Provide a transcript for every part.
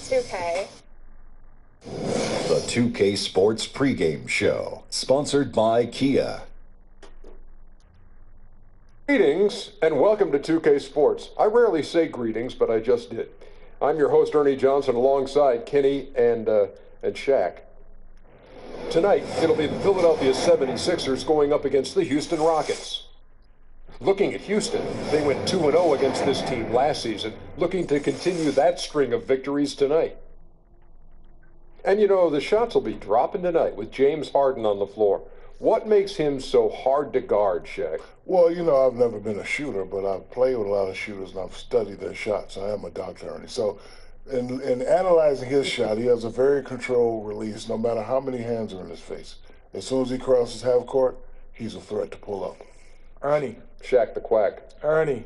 2K. The 2K Sports pregame show, sponsored by Kia. Greetings and welcome to 2K Sports. I rarely say greetings, but I just did. I'm your host, Ernie Johnson, alongside Kenny and Shaq. Tonight, it'll be the Philadelphia 76ers going up against the Houston Rockets. Looking at Houston, they went 2-0 against this team last season, looking to continue that string of victories tonight. And you know, the shots will be dropping tonight with James Harden on the floor. What makes him so hard to guard, Shaq? Well, you know, I've never been a shooter, but I've played with a lot of shooters and I've studied their shots. I am a doctor, Ernie. So in analyzing his shot, he has a very controlled release no matter how many hands are in his face. As soon as he crosses half court, he's a threat to pull up. Ernie. Shaq the Quack. Ernie.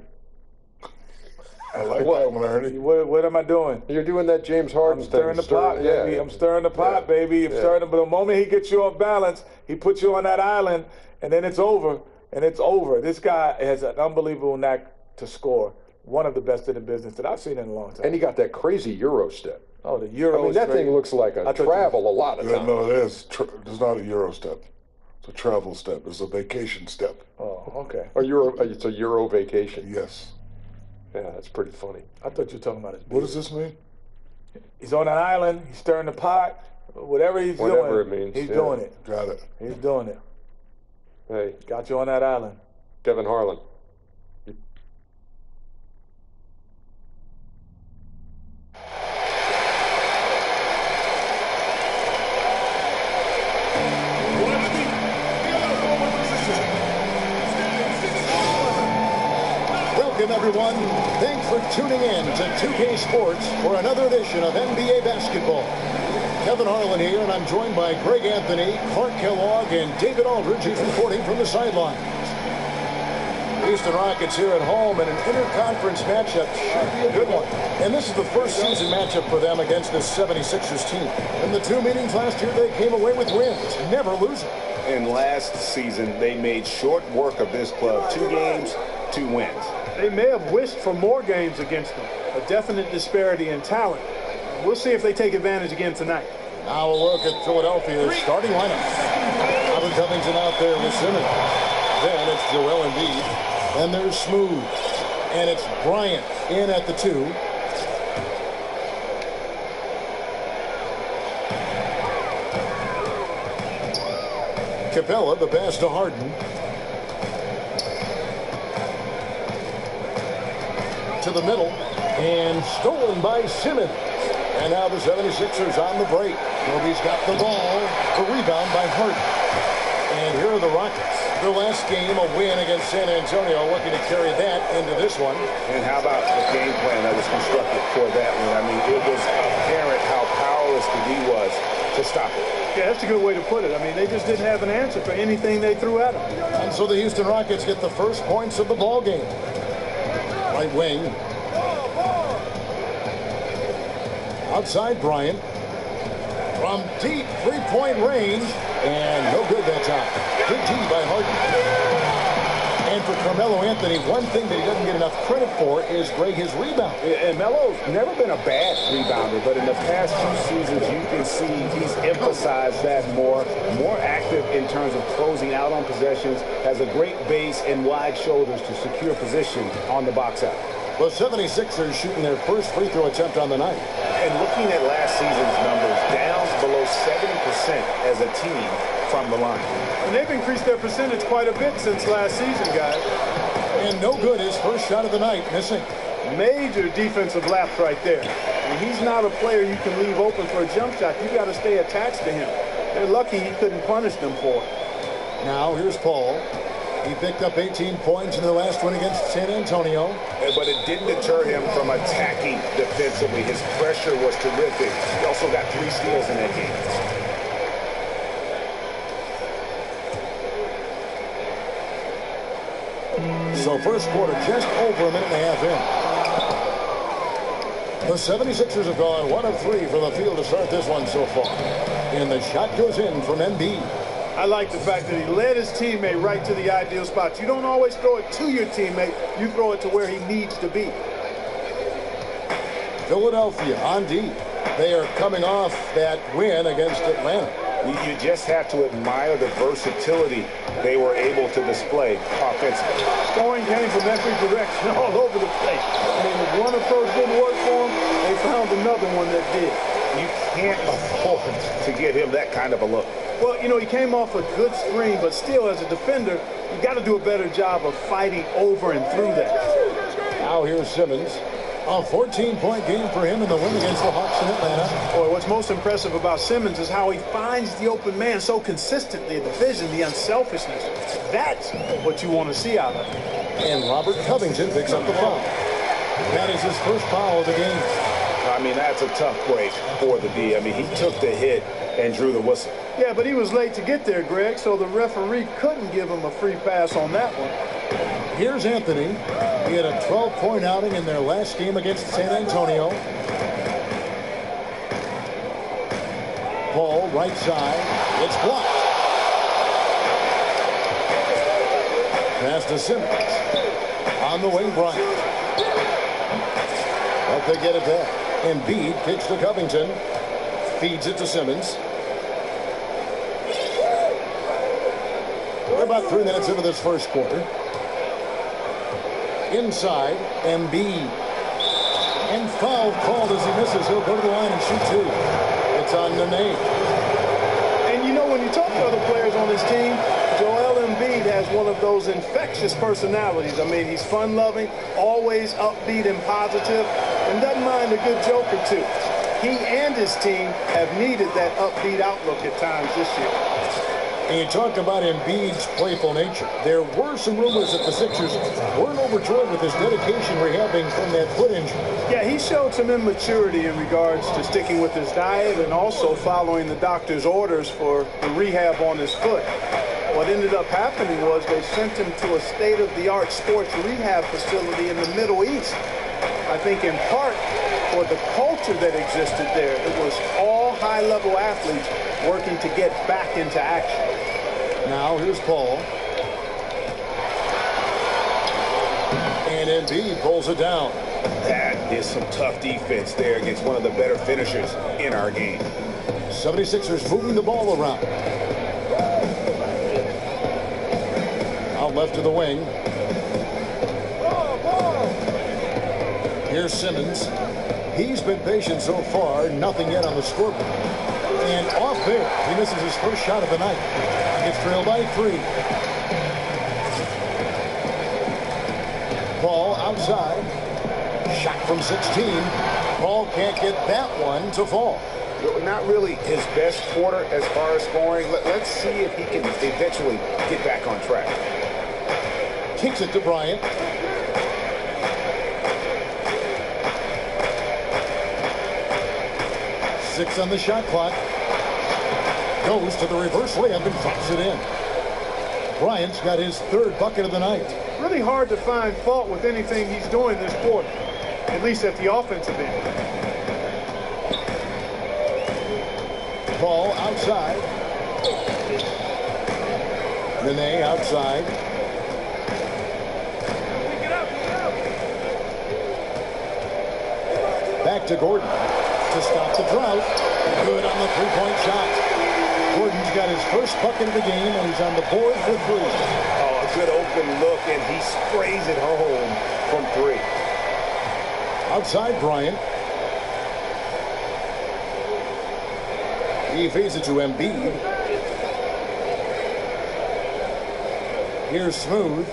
I like that one, Ernie. What am I doing? You're doing that James Harden thing. I'm stirring the pot, baby. I'm stirring the pot, baby. I'm stirring. But the moment he gets you off balance, he puts you on that island, and then it's over. And it's over. This guy has an unbelievable knack to score. One of the best in the business that I've seen in a long time. And he got that crazy Euro step. Oh, the Euro. I mean, that thing looks like a travel a lot of times. No, it is. It's not a Euro step. It's a travel step. It's a vacation step. Oh, okay. It's a Euro vacation. Yes. Yeah, that's pretty funny. I thought you were talking about his beard. What does this mean? He's on an island. He's stirring the pot. Whatever it means. He's doing it. Got it. He's doing it. Hey. Got you on that island. Kevin Harlan. Welcome, everyone. Thanks for tuning in to 2K Sports for another edition of NBA basketball. Kevin Harlan here, and I'm joined by Greg Anthony, Clark Kellogg, and David Aldridge, who's reporting from the sidelines. Houston Rockets here at home, and an interconference matchup should be a good one. And this is the first season matchup for them against this 76ers team. In the two meetings last year, they came away with wins, never losing. And last season, they made short work of this club. 2 games, 2 wins. They may have wished for more games against them. A definite disparity in talent. We'll see if they take advantage again tonight. Now a look at Philadelphia's starting lineup. Robert Covington out there with Simmons. Then it's Joel Embiid. Then there's Smooth. And it's Bryant in at the 2. Capella, the pass to Harden. To the middle, and stolen by Simmons. And now the 76ers on the break. Kobe's got the ball. The rebound by Harden. And here are the Rockets. Their last game, a win against San Antonio, looking to carry that into this one. And how about the game plan that was constructed for that one? I mean, it was apparent how powerless the D was to stop it. Yeah, that's a good way to put it. I mean, they just didn't have an answer for anything they threw at them. And so the Houston Rockets get the first points of the ball game. Right wing. Outside Bryant. From deep three-point range. And no good that time. Good D by Harden. And for Carmelo Anthony, one thing that he doesn't get enough credit for is, Greg, his rebound. And Melo's never been a bad rebounder, but in the past 2 seasons, you can see he's emphasized that more active in terms of closing out on possessions, has a great base and wide shoulders to secure position on the box out. The 76ers shooting their first free throw attempt on the night. And looking at last season's numbers, down below 70% as a team from the line. And they've increased their percentage quite a bit since last season, guys. And no good, his first shot of the night, missing. Major defensive lapse right there. And he's not a player you can leave open for a jump shot. You got to stay attached to him. They're lucky he couldn't punish them for it. Now here's Paul. He picked up 18 points in the last one against San Antonio. But it didn't deter him from attacking defensively. His pressure was terrific. He also got 3 steals in that game. So first quarter just over a minute and a half in. The 76ers have gone 1 of 3 from the field to start this one so far. And the shot goes in from Embiid. I like the fact that he led his teammate right to the ideal spot. You don't always throw it to your teammate. You throw it to where he needs to be. Philadelphia on D. They are coming off that win against Atlanta. You just have to admire the versatility they were able to display offensively. Scoring came from every direction, all over the place. I mean, if one approach didn't work for them, they found another one that did. You can't afford to give him that kind of a look. Well, you know, he came off a good screen, but still, as a defender, you got to do a better job of fighting over and through that. Now here's Simmons. A 14-point game for him in the win against the Hawks in Atlanta. Boy, what's most impressive about Simmons is how he finds the open man so consistently, the vision, the unselfishness. That's what you want to see out of him. And Robert Covington picks up the foul. That is his first foul of the game. I mean, that's a tough break for the D. I mean, he took the hit and drew the whistle. Yeah, but he was late to get there, Greg, so the referee couldn't give him a free pass on that one. Here's Anthony. He had a 12-point outing in their last game against San Antonio. Ball right side. It's blocked. Pass to Simmons. On the wing, Bryant. But they get it back. Embiid kicks to Covington. Feeds it to Simmons. We're about 3 minutes into this first quarter. Inside, Embiid. And foul called as he misses. He'll go to the line and shoot 2. It's on Nene. And you know, when you talk to other players on this team, Joel Embiid has one of those infectious personalities. I mean, he's fun-loving, always upbeat and positive, and doesn't mind a good joke or two. He and his team have needed that upbeat outlook at times this year. And you talk about Embiid's playful nature. There were some rumors that the Sixers weren't overjoyed with his dedication rehabbing from that foot injury. Yeah, he showed some immaturity in regards to sticking with his diet and also following the doctor's orders for the rehab on his foot. What ended up happening was they sent him to a state-of-the-art sports rehab facility in the Middle East. I think in part for the culture that existed there. It was all high-level athletes working to get back into action. Now here's Paul. And Embiid pulls it down. That is some tough defense there against one of the better finishers in our game. 76ers moving the ball around. Out left to the wing. Here's Simmons. He's been patient so far. Nothing yet on the scoreboard. And off there, he misses his first shot of the night. He gets trailed by 3. Ball outside. Shot from 16. Ball can't get that one to fall. Not really his best quarter as far as scoring. Let's see if he can eventually get back on track. Kicks it to Bryant. Six on the shot clock. Goes to the reverse layup and drops it in. Bryant's got his 3rd bucket of the night. Really hard to find fault with anything he's doing this quarter, at least at the offensive end. Ball outside. Nene outside. Back to Gordon to stop the drought. Good on the 3-point shot. Gordon's got his first bucket of the game, and he's on the board for 3. Oh, a good open look, and he sprays it home from 3. Outside Bryant. He feeds it to Embiid. Here's Smooth.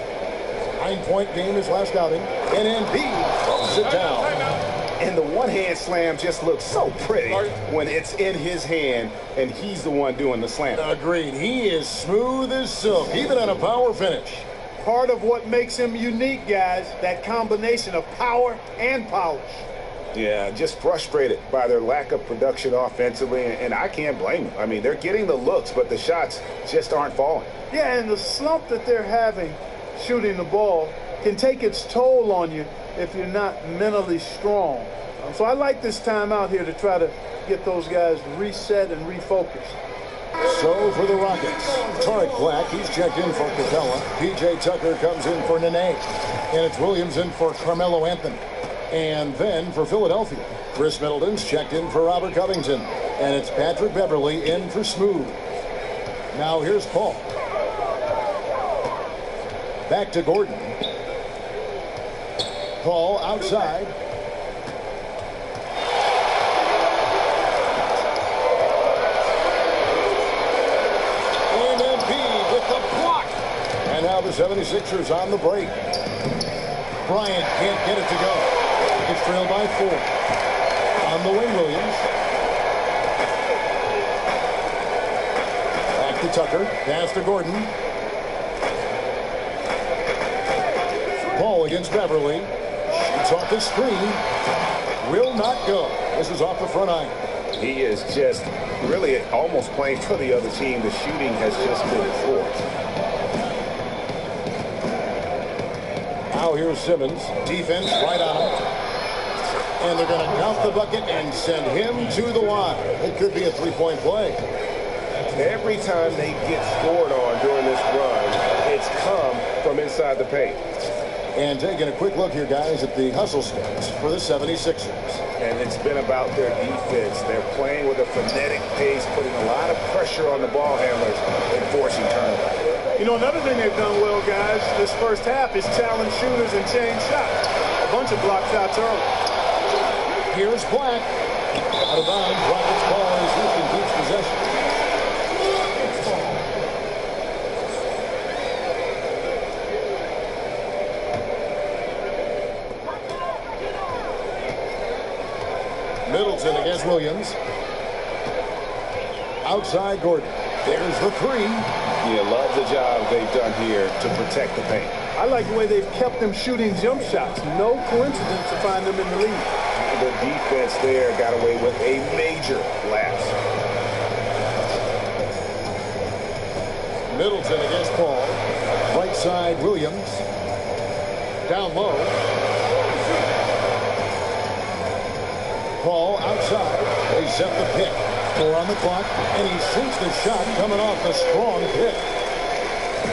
9-point game his last outing. And Embiid throws it down. And the one-hand slam just looks so pretty when it's in his hand and he's the one doing the slam. Agreed. He is smooth as silk, even on a power finish. Part of what makes him unique, guys, that combination of power and polish. Yeah, just frustrated by their lack of production offensively, and I can't blame them. I mean, they're getting the looks, but the shots just aren't falling. Yeah, and the slump that they're having shooting the ball can take its toll on you if you're not mentally strong. So I like this time out here to try to get those guys reset and refocused. So for the Rockets, Tariq Black, he's checked in for Capella. P.J. Tucker comes in for Nene. And it's Williams in for Carmelo Anthony. And then for Philadelphia, Chris Middleton's checked in for Robert Covington. And it's Patrick Beverley in for Smooth. Now here's Paul. Back to Gordon. Paul outside. And Embiid with the block. And now the 76ers on the break. Bryant can't get it to go. It's trailed by 4. On the wing, Williams. Back to Tucker. Pass to Gordon. Paul against Beverley. Shoots off the screen. Will not go. This is off the front iron. He is just really almost playing for the other team. The shooting has just been poor. Now here's Simmons. Defense right on him. And they're going to count the bucket and send him to the line. It could be a three-point play. Every time they get scored on during this run, it's come from inside the paint. And taking a quick look here, guys, at the hustle stats for the 76ers. And it's been about their defense. They're playing with a frenetic pace, putting a lot of pressure on the ball handlers and forcing turnovers. You know, another thing they've done well, guys, this first half is challenge shooters and change shots. A bunch of block shots early. Here's Black. Out of bounds. Rockets ball as Houston keeps possession. Middleton against Williams. Outside Gordon. There's the 3. You love the job they've done here to protect the paint. I like the way they've kept them shooting jump shots. No coincidence to find them in the lead. The defense there got away with a major lapse. Middleton against Paul. Right side Williams. Down low. Paul outside. They set the pick. 4 on the clock, and he sinks the shot coming off a strong pick.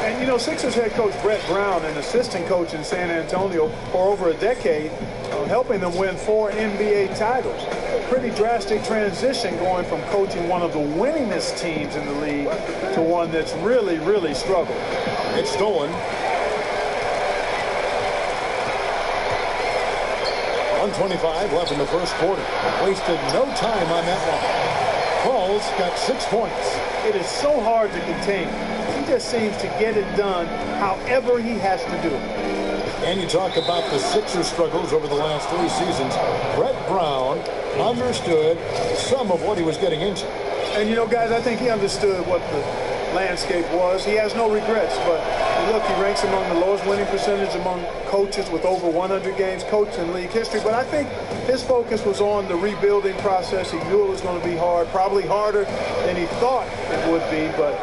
And, you know, Sixers head coach Brett Brown, an assistant coach in San Antonio for over a decade, helping them win 4 NBA titles. A pretty drastic transition going from coaching one of the winningest teams in the league to one that's really, really struggled. It's stolen. 1:25 left in the first quarter. Wasted no time on that one. Paul's got 6 points. It is so hard to contain. He just seems to get it done however he has to do it. And you talk about the Sixers' struggles over the last 3 seasons. Brett Brown understood some of what he was getting into. And, you know, guys, I think he understood what the landscape was. He has no regrets, but look, he ranks among the lowest winning percentage among coaches with over 100 games coached in league history. But I think his focus was on the rebuilding process. He knew it was going to be hard, probably harder than he thought it would be. But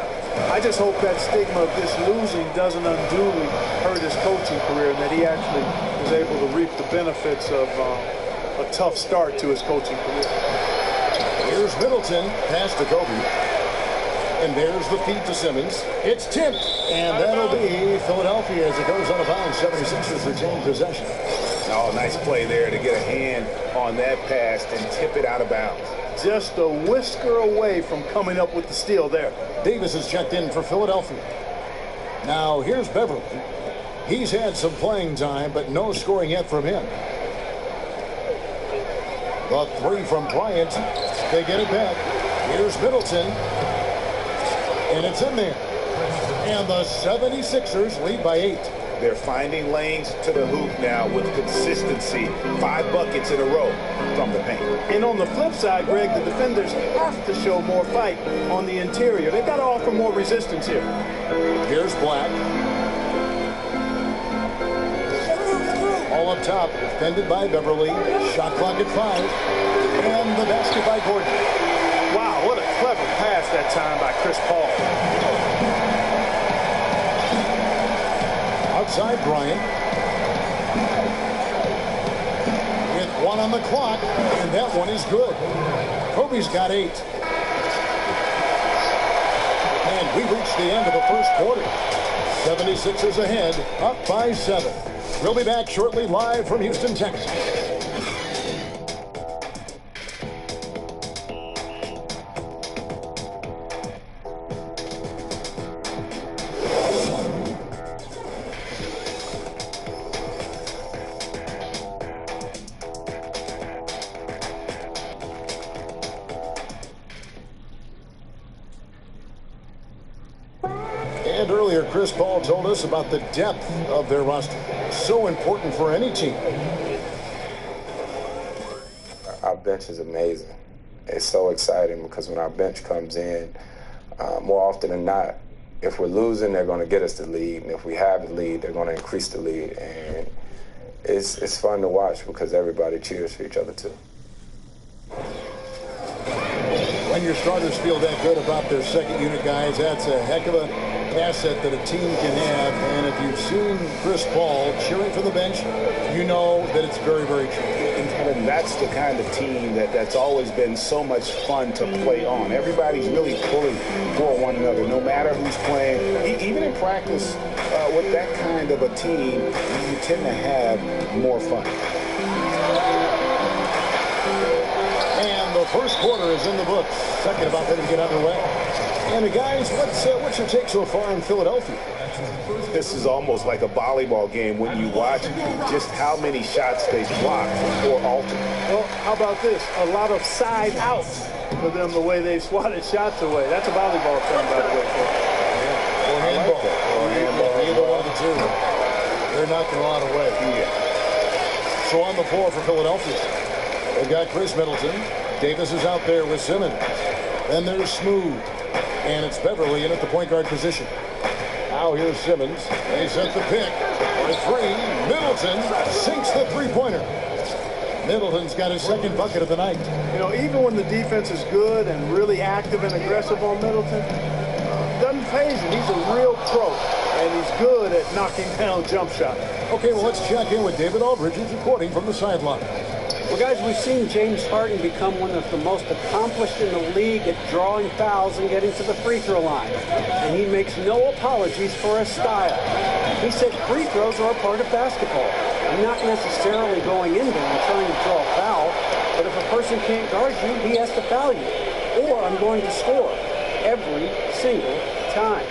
I just hope that stigma of this losing doesn't unduly hurt his coaching career and that he actually was able to reap the benefits of a tough start to his coaching career. Here's Middleton, pass to Kobe. And there's the feed to Simmons. It's tipped. And that'll be Philadelphia as it goes out of bounds. 76ers retain possession. Oh, nice play there to get a hand on that pass and tip it out of bounds. Just a whisker away from coming up with the steal there. Davis is checked in for Philadelphia. Now here's Beverley. He's had some playing time, but no scoring yet from him. The 3 from Bryant. They get it back. Here's Middleton. And it's in there. And the 76ers lead by 8. They're finding lanes to the hoop now with consistency. 5 buckets in a row from the paint. And on the flip side, Greg, the defenders have to show more fight on the interior. They've got to offer more resistance here. Here's Black. All up top, defended by Beverley. Shot clock at 5. And the basket by Gordon. Wow, what a clever pass that time by Chris Paul. Outside Bryant. With 1 on the clock, and that one is good. Kobe's got 8. And we reached the end of the first quarter. 76ers ahead, up by 7. We'll be back shortly live from Houston, Texas. And earlier, Chris Paul told us about the depth of their roster. So important for any team. Our bench is amazing. It's so exciting because when our bench comes in, more often than not, if we're losing, they're going to get us the lead. And if we have the lead, they're going to increase the lead. And it's fun to watch because everybody cheers for each other, too. When your starters feel that good about their second unit guys, that's a heck of an asset that a team can have. And if you've seen Chris Paul cheering from the bench, you know that it's very, very true. And that's the kind of team that's always been so much fun to play on. Everybody's really pulling for one another, no matter who's playing. Even in practice, with that kind of a team, you tend to have more fun. And the first quarter is in the books. Second about ready to get underway. And guys, what's your take so far in Philadelphia? This is almost like a volleyball game when you watch just how many shots they block or alter. Well, how about this? A lot of side out for them, the way they swatted shots away. That's a volleyball term, by the way. Or handball. Or handball. Either one of the two. They're knocking a lot away. Yeah. So on the floor for Philadelphia, they've got Chris Middleton. Davis is out there with Simmons. Then there's Smooth. And it's Beverly in at the point guard position. Now here's Simmons. They set the pick for three. Middleton sinks the three-pointer. Middleton's got his second bucket of the night. You know, even when the defense is good and really active and aggressive on Middleton, doesn't faze him. He's a real pro, and he's good at knocking down jump shots. Okay, well, let's check in with David Aldridge, who's reporting from the sideline. Well, guys, we've seen James Harden become one of the most accomplished in the league at drawing fouls and getting to the free throw line. And he makes no apologies for his style. He said free throws are a part of basketball. I'm not necessarily going in there and trying to draw a foul, but if a person can't guard you, he has to foul you. Or I'm going to score every single time.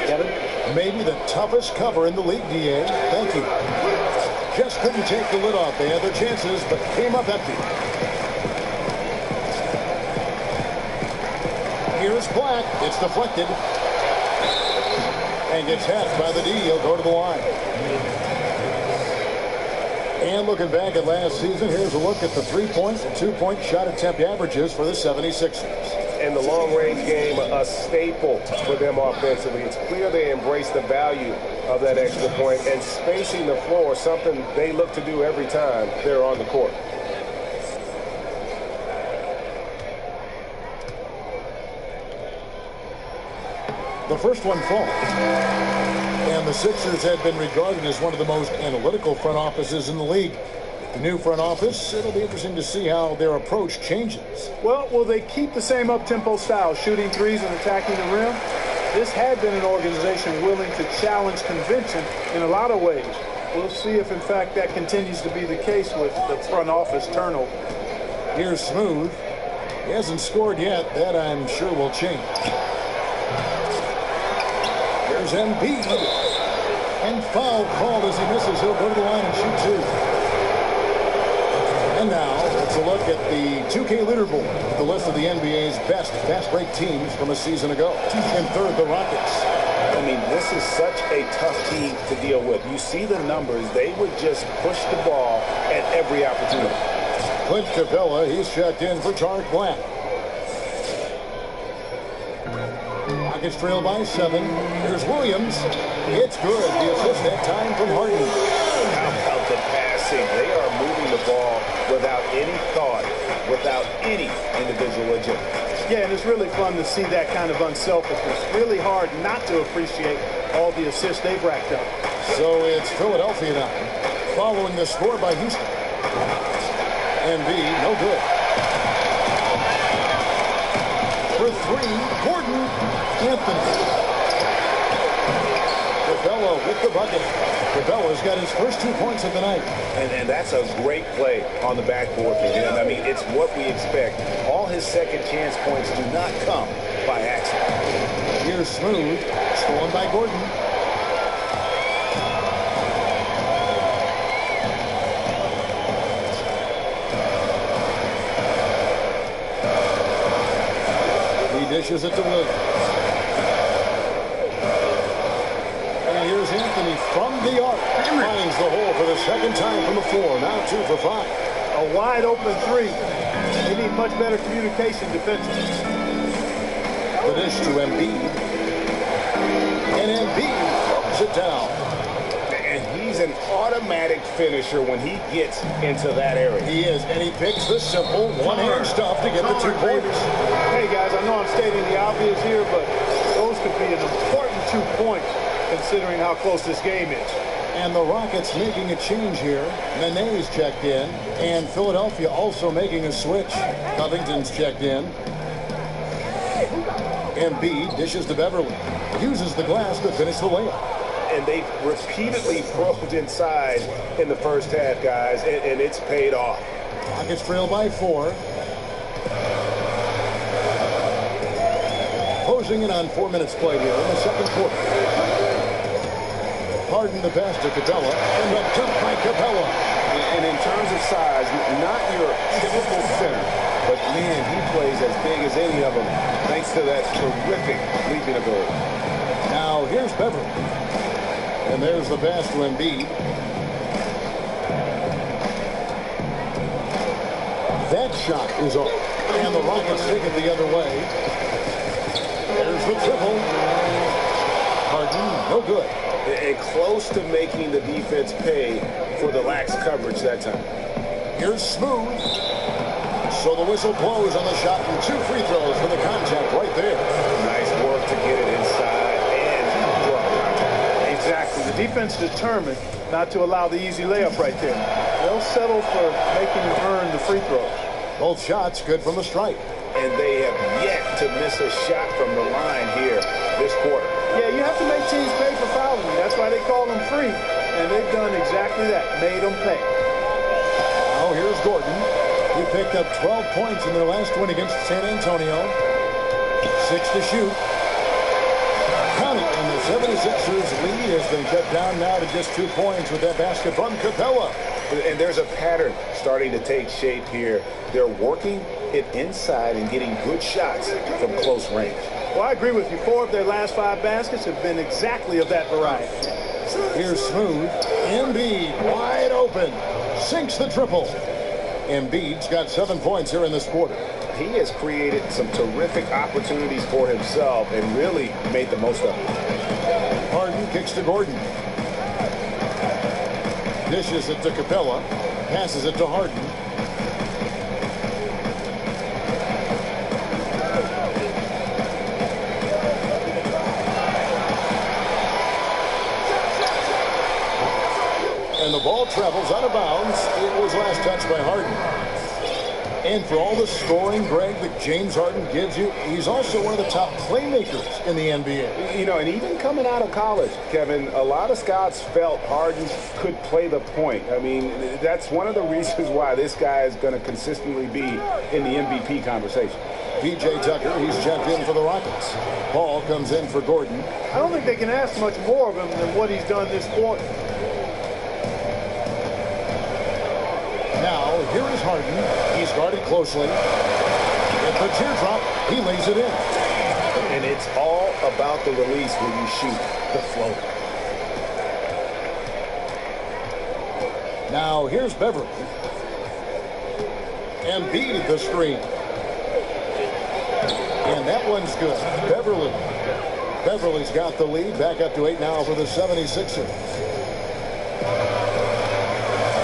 Kevin? Maybe the toughest cover in the league, DA. Thank you. Just couldn't take the lid off. They had their chances, but came up empty. Here's Black. It's deflected. And gets hacked by the D. He'll go to the line. And looking back at last season, here's a look at the 3-point and 2-point shot attempt averages for the 76ers. In the long-range game, a staple for them offensively. It's clear they embrace the value of that extra point, and spacing the floor, something they look to do every time they're on the court. The first one falls. And the Sixers had been regarded as one of the most analytical front offices in the league. The new front office, it'll be interesting to see how their approach changes. Well, will they keep the same up-tempo style, shooting threes and attacking the rim? This had been an organization willing to challenge convention in a lot of ways. We'll see if, in fact, that continues to be the case with the front office turnover. Here's Smooth. He hasn't scored yet. That, I'm sure, will change. Here's Embiid. And foul called as he misses. He'll go to the line and shoot two. And now, let's a look at the 2K leaderboard, the list of the NBA's best fast-break teams from a season ago. In third, the Rockets. I mean, this is such a tough team to deal with. You see the numbers. They would just push the ball at every opportunity. Clint Capella, he's checked in for Tarek Black. Rockets trail by 7. Here's Williams. It's good. The assist that time from Harden. How about the passing? They are moving the ball without any thought, without any individual agenda. Yeah, and it's really fun to see that kind of unselfishness. Really hard not to appreciate all the assists they've racked up. So it's Philadelphia now, following the score by Houston. Embiid, no good. For 3, Gordon, Anthony. Capella with the bucket. Capella's got his first 2 points of the night. And that's a great play on the backboard for him. I mean, it's what we expect. All his second chance points do not come by accident. Here's Smooth, stolen by Gordon. He dishes it to Williams. the hole for the second time from the floor. Now 2 for 5. A wide open three. They need much better communication defensively. The dish to Embiid. And Embiid throws it down. And he's an automatic finisher when he gets into that area. He is, and he picks the simple one-hand stuff to get the 2 points. Hey, guys, I know I'm stating the obvious here, but those could be an important 2 points considering how close this game is. And the Rockets making a change here. Nene's checked in, and Philadelphia also making a switch. Covington's checked in. Embiid dishes to Beverly. Uses the glass to finish the layup. And they repeatedly probed inside in the first half, guys, and it's paid off. Rockets trail by 4. Closing in on 4 minutes played here in the second quarter. Harden the pass to Capella, and the dunk by Capella. And in terms of size, not your typical center, but man, he plays as big as any of them, thanks to that terrific leaping ability. Now here's Beverly. And there's the pass to Embiid. That shot is off. And the Rockets take it the other way. There's the triple. Harden, no good. And close to making the defense pay for the lax coverage that time. Here's Smooth. So the whistle blows on the shot and 2 free throws for the contact right there. Nice work to get it inside and draw contact. Exactly. The defense determined not to allow the easy layup right there. They'll settle for making him earn the free throws. Both shots good from the stripe. And they have yet to miss a shot from the line here this quarter. Yeah, you have to make teams pay for fouling you. That's why they call them free. And they've done exactly that, made them pay. Now here's Gordon. He picked up 12 points in their last win against San Antonio. 6 to shoot. Count it, and the 76ers lead has been cut down now to just 2 points with that basket from Capella. And there's a pattern starting to take shape here. They're working it inside and getting good shots from close range. Well, I agree with you. 4 of their last 5 baskets have been exactly of that variety. Here's Smooth. Embiid wide open. Sinks the triple. Embiid's got 7 points here in this quarter. He has created some terrific opportunities for himself and really made the most of it. Harden kicks to Gordon. Dishes it to Capella. Passes it to Harden. And the ball travels out of bounds. It was last touched by Harden. And for all the scoring, Greg, that James Harden gives you, he's also one of the top playmakers in the NBA. You know, and even coming out of college, Kevin, a lot of scouts felt Harden could play the point. I mean, that's one of the reasons why this guy is going to consistently be in the MVP conversation. P.J. Tucker, he's checked in for the Rockets. Paul comes in for Gordon. I don't think they can ask much more of him than what he's done this quarter. Now, here is Harden. He's guarded closely. At the teardrop, he lays it in. And it's all about the release when you shoot the floater. Now, here's Beverly. Embiid the screen. And that one's good. Beverly's got the lead. Back up to 8 now for the 76ers.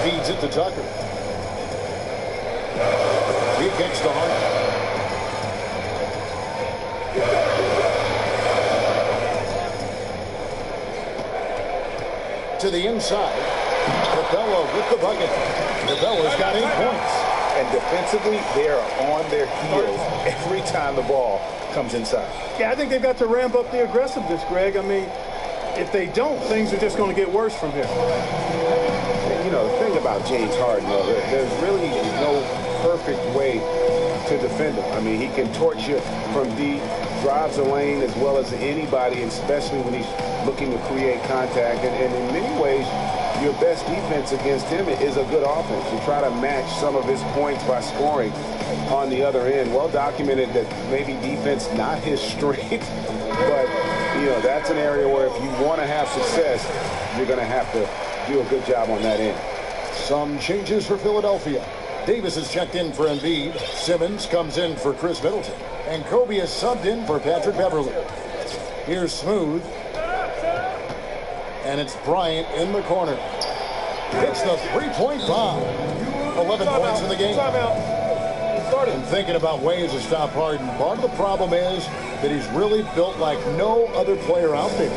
Feeds it to Tucker. He kicks to Harden. To the inside. Capella with the bucket. Capella's got 8 points. And defensively, they are on their heels every time the ball comes inside. Yeah, I think they've got to ramp up the aggressiveness, Greg. I mean, if they don't, things are just going to get worse from here. You know, the thing about James Harden, though, there's really no perfect way to defend him. I mean, he can torch you from deep, drives the lane as well as anybody, especially when he's looking to create contact. And in many ways, your best defense against him is a good offense. You try to match some of his points by scoring on the other end. Well documented that maybe defense not his strength, but, you know, that's an area where if you want to have success, you're going to have to do a good job on that end. Some changes for Philadelphia. Davis is checked in for Embiid. Simmons comes in for Chris Middleton. And Kobe is subbed in for Patrick Beverly. Here's Smooth. And it's Bryant in the corner. Hits the three-point bomb. 11 points in the game. And thinking about ways to stop Harden, part of the problem is that he's really built like no other player out there.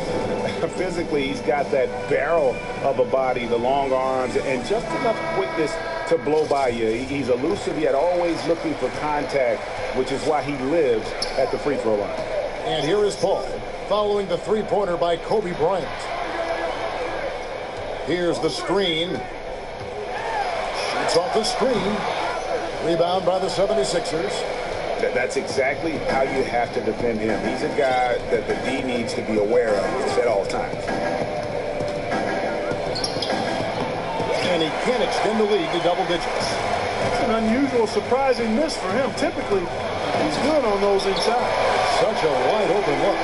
Physically, he's got that barrel of a body, the long arms, and just enough quickness to blow by you. He's elusive, yet always looking for contact, which is why he lives at the free throw line. And here is Paul, following the three-pointer by Kobe Bryant. Here's the screen. Shoots off the screen. Rebound by the 76ers. That's exactly how you have to defend him. He's a guy that the D needs to be aware of at all times. And he can extend the lead to double digits. That's an unusual, surprising miss for him. Typically, he's good on those inside. Such a wide open look.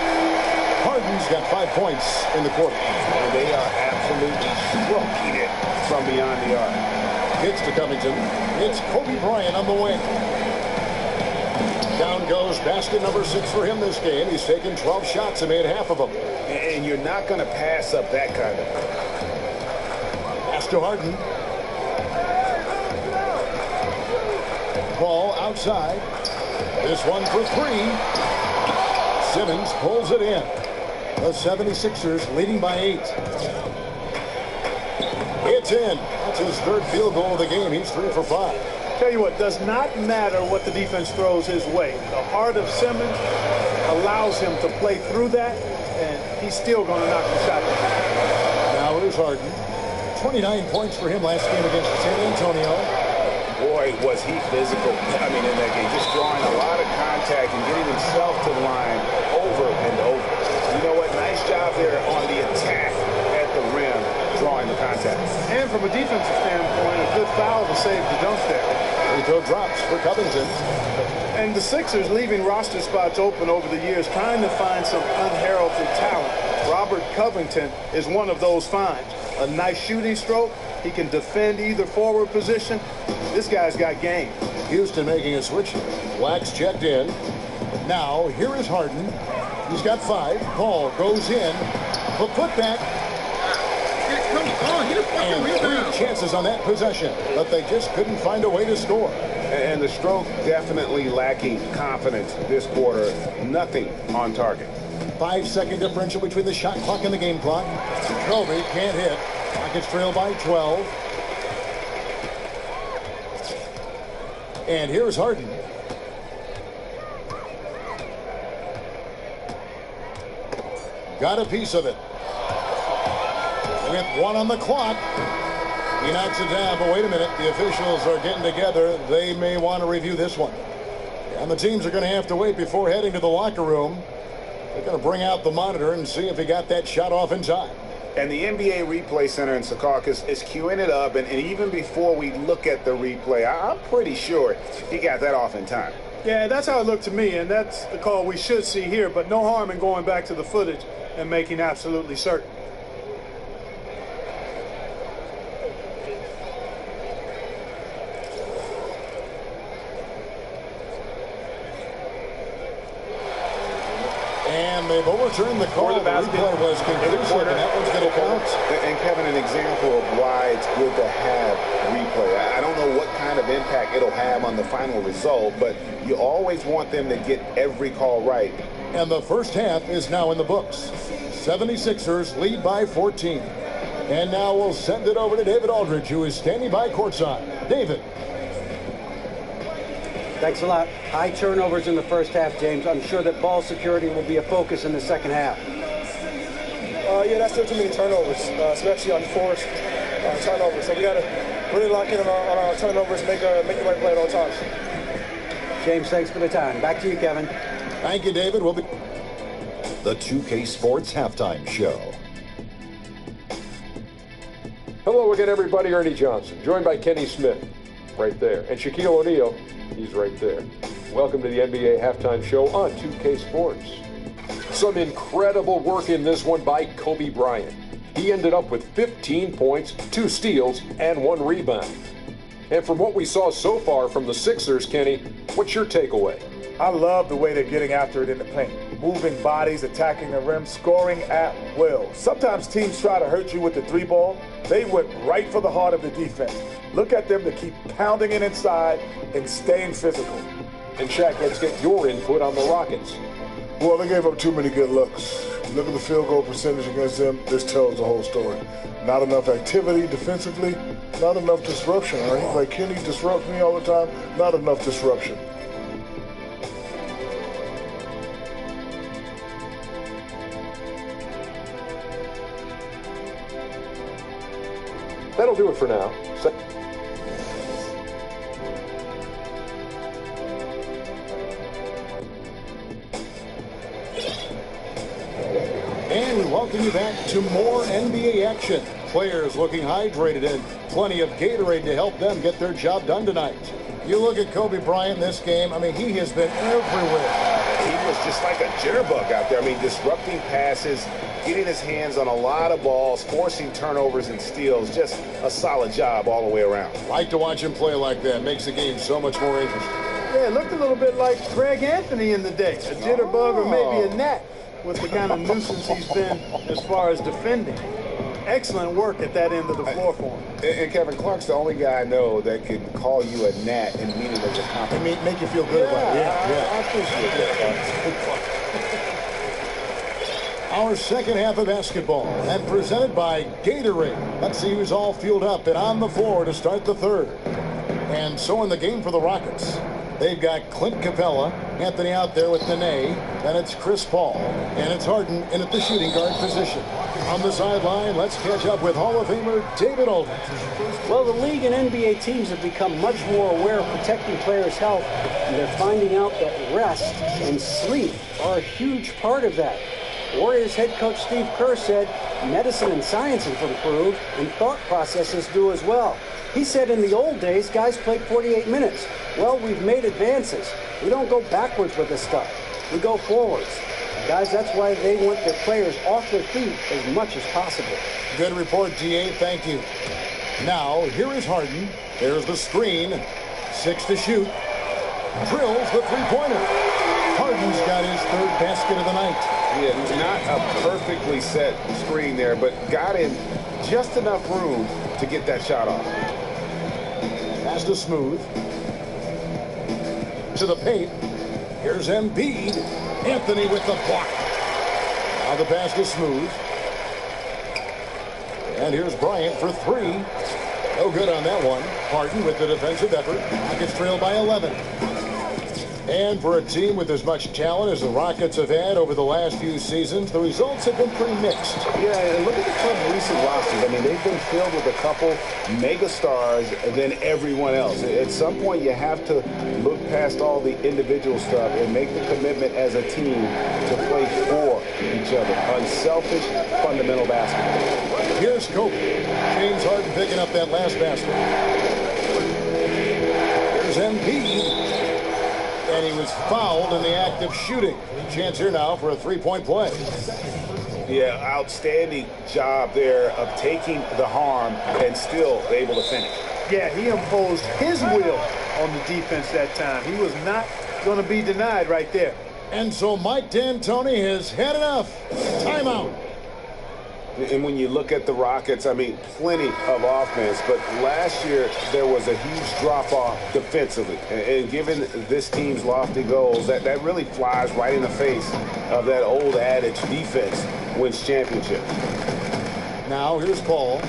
Harden's got 5 points in the quarter. And they are absolutely stroking it from beyond the arc. Hits to Covington. It's Kobe Bryant on the wing. Down goes basket number 6 for him this game. He's taken 12 shots and made half of them. And you're not going to pass up that kind of thing. Pass to Harden. Ball outside. This one for 3. Simmons pulls it in. The 76ers leading by 8. It's in. That's his third field goal of the game. He's 3 for 5. Tell you what, does not matter what the defense throws his way. The heart of Simmons allows him to play through that, and he's still going to knock the shot down. Now here's Harden. 29 points for him last game against San Antonio. Boy, was he physical. I mean, in that game, just drawing a lot of contact and getting himself to the line over and over. You know what? Nice job there on the attack at the rim, drawing the contact. And from a defensive standpoint, a good foul to save the dunk there. Free throw drops for Covington. And the Sixers leaving roster spots open over the years, trying to find some unheralded talent. Robert Covington is one of those finds. A nice shooting stroke. He can defend either forward position. This guy's got game. Houston making a switch. Wax checked in. Now, here is Harden. He's got 5. Ball goes in. The putback. And 3 chances on that possession, but they just couldn't find a way to score. And the stroke definitely lacking confidence this quarter. Nothing on target. 5-second differential between the shot clock and the game clock. Kobe can't hit. Rockets trail by 12. And here's Harden. Got a piece of it. With 1 on the clock. He knocks it down, but wait a minute. The officials are getting together. They may want to review this one. And the teams are going to have to wait before heading to the locker room. They're going to bring out the monitor and see if he got that shot off in time. And the NBA Replay Center in Secaucus is queuing it up. And even before we look at the replay, I'm pretty sure he got that off in time. Yeah, that's how it looked to me, and that's the call we should see here. But no harm in going back to the footage and making absolutely certain. And they've overturned the call. The replay was conclusive, and that one's going to count. And Kevin, an example of why it's good to have replay. I don't know what kind of impact it'll have on the final result, but you always want them to get every call right. And the first half is now in the books. 76ers lead by 14. And now we'll send it over to David Aldridge, who is standing by courtside. David. Thanks a lot. High turnovers in the first half, James. I'm sure that ball security will be a focus in the second half. Yeah, that's still too many turnovers, especially on forced turnovers. So we got to really lock in on our turnovers, make the right play at all times. James, thanks for the time. Back to you, Kevin. Thank you, David. We'll be The 2K Sports Halftime Show. Hello again, everybody. Ernie Johnson, joined by Kenny Smith, right there. And Shaquille O'Neal, he's right there. Welcome to the NBA Halftime Show on 2K Sports. Some incredible work in this one by Kobe Bryant. he ended up with 15 points, 2 steals, and 1 rebound. And from what we saw so far from the Sixers, Kenny, what's your takeaway? I love the way they're getting after it in the paint. Moving bodies, attacking the rim, scoring at will. Sometimes teams try to hurt you with the 3-ball. They went right for the heart of the defense. Look at them to keep pounding it inside and staying physical. And Shaq, let's get your input on the Rockets. Well, they gave up too many good looks. Look at the field goal percentage against them. This tells the whole story. Not enough activity defensively, not enough disruption. Right? Like Kenny disrupts me all the time, not enough disruption. That'll do it for now. And we welcome you back to more NBA action. Players looking hydrated and plenty of Gatorade to help them get their job done tonight. You look at Kobe Bryant in this game, I mean, he has been everywhere. He was just like a jitterbug out there. I mean, disrupting passes, getting his hands on a lot of balls, forcing turnovers and steals. Just a solid job all the way around. Like to watch him play like that. Makes the game so much more interesting. Yeah, it looked a little bit like Greg Anthony in the day. A jitterbug or maybe a gnat with the kind of nuisance he's been as far as defending. Excellent work at that end of the floor for him. And Kevin Clark's the only guy I know that can call you a gnat and mean it as a compliment. Make you feel good about it. I appreciate that. Our second half of basketball, and presented by Gatorade. Let's see who's all fueled up and on the floor to start the third. And so in the game for the Rockets, they've got Clint Capella, Anthony out there with Nene, then it's Chris Paul, and it's Harden in at the shooting guard position. On the sideline, let's catch up with Hall of Famer David Aldridge. Well, the league and NBA teams have become much more aware of protecting players' health, and they're finding out that rest and sleep are a huge part of that. Warriors head coach Steve Kerr said medicine and science have improved, and thought processes do as well. He said in the old days, guys played 48 minutes. Well, we've made advances. We don't go backwards with this stuff. We go forwards. Guys, that's why they want their players off their feet as much as possible. Good report, GA. Thank you. Now, here is Harden. There's the screen. 6 to shoot. Drills the three-pointer. Harden's got his third basket of the night. Yeah, not a perfectly set screen there, but got in just enough room to get that shot off. Pass to Smooth. To the paint. Here's Embiid. Anthony with the block. Now the pass to Smooth. And here's Bryant for 3. No good on that one. Harden with the defensive effort. Rockets trail by 11. And for a team with as much talent as the Rockets have had over the last few seasons, the results have been pretty mixed. Yeah, and look at the club's recent rosters. I mean, they've been filled with a couple mega stars than everyone else. At some point, you have to look past all the individual stuff and make the commitment as a team to play for each other. Unselfish, fundamental basketball. Here's Kobe. James Harden picking up that last basket. Here's Embiid. And he was fouled in the act of shooting. Chance here now for a three-point play. Yeah, outstanding job there of taking the harm and still able to finish. Yeah, he imposed his will on the defense that time. He was not going to be denied right there. And so Mike D'Antoni has had enough. Timeout. And when you look at the Rockets, I mean, plenty of offense, but last year there was a huge drop-off defensively. And given this team's lofty goals, that really flies right in the face of that old adage, defense wins championships. Now here's Paul.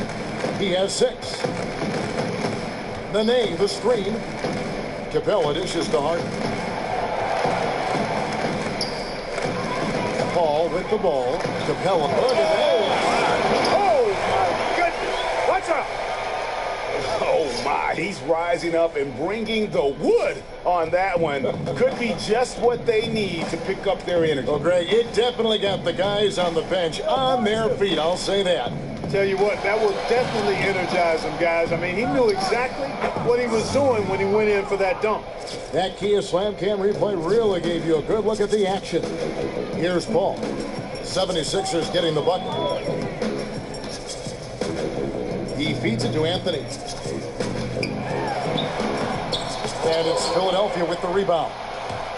He has 6. Nene, the screen. Capella dishes to Harden. Paul with the ball. Capella. Look at that. Oh, my goodness. Watch out. Oh, my. He's rising up and bringing the wood on that one. Could be just what they need to pick up their energy. Well, Greg, it definitely got the guys on the bench on their feet. I'll say that. Tell you what, that will definitely energize them, guys. I mean, he knew exactly what he was doing when he went in for that dunk. That Kia Slam Cam replay really gave you a good look at the action. Here's Paul. 76ers getting the bucket. He feeds it to Anthony. And it's Philadelphia with the rebound.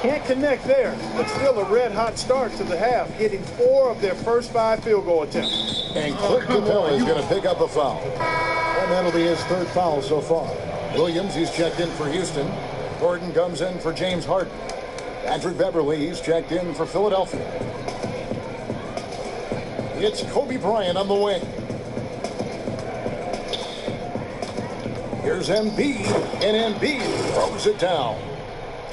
Can't connect there, but still a red-hot start to the half, hitting 4 of their first 5 field goal attempts. And Clint Capella is going to pick up a foul. And that'll be his 3rd foul so far. Williams, he's checked in for Houston. Gordon comes in for James Harden. Patrick Beverly, he's checked in for Philadelphia. It's Kobe Bryant on the wing. Here's Embiid, and Embiid throws it down.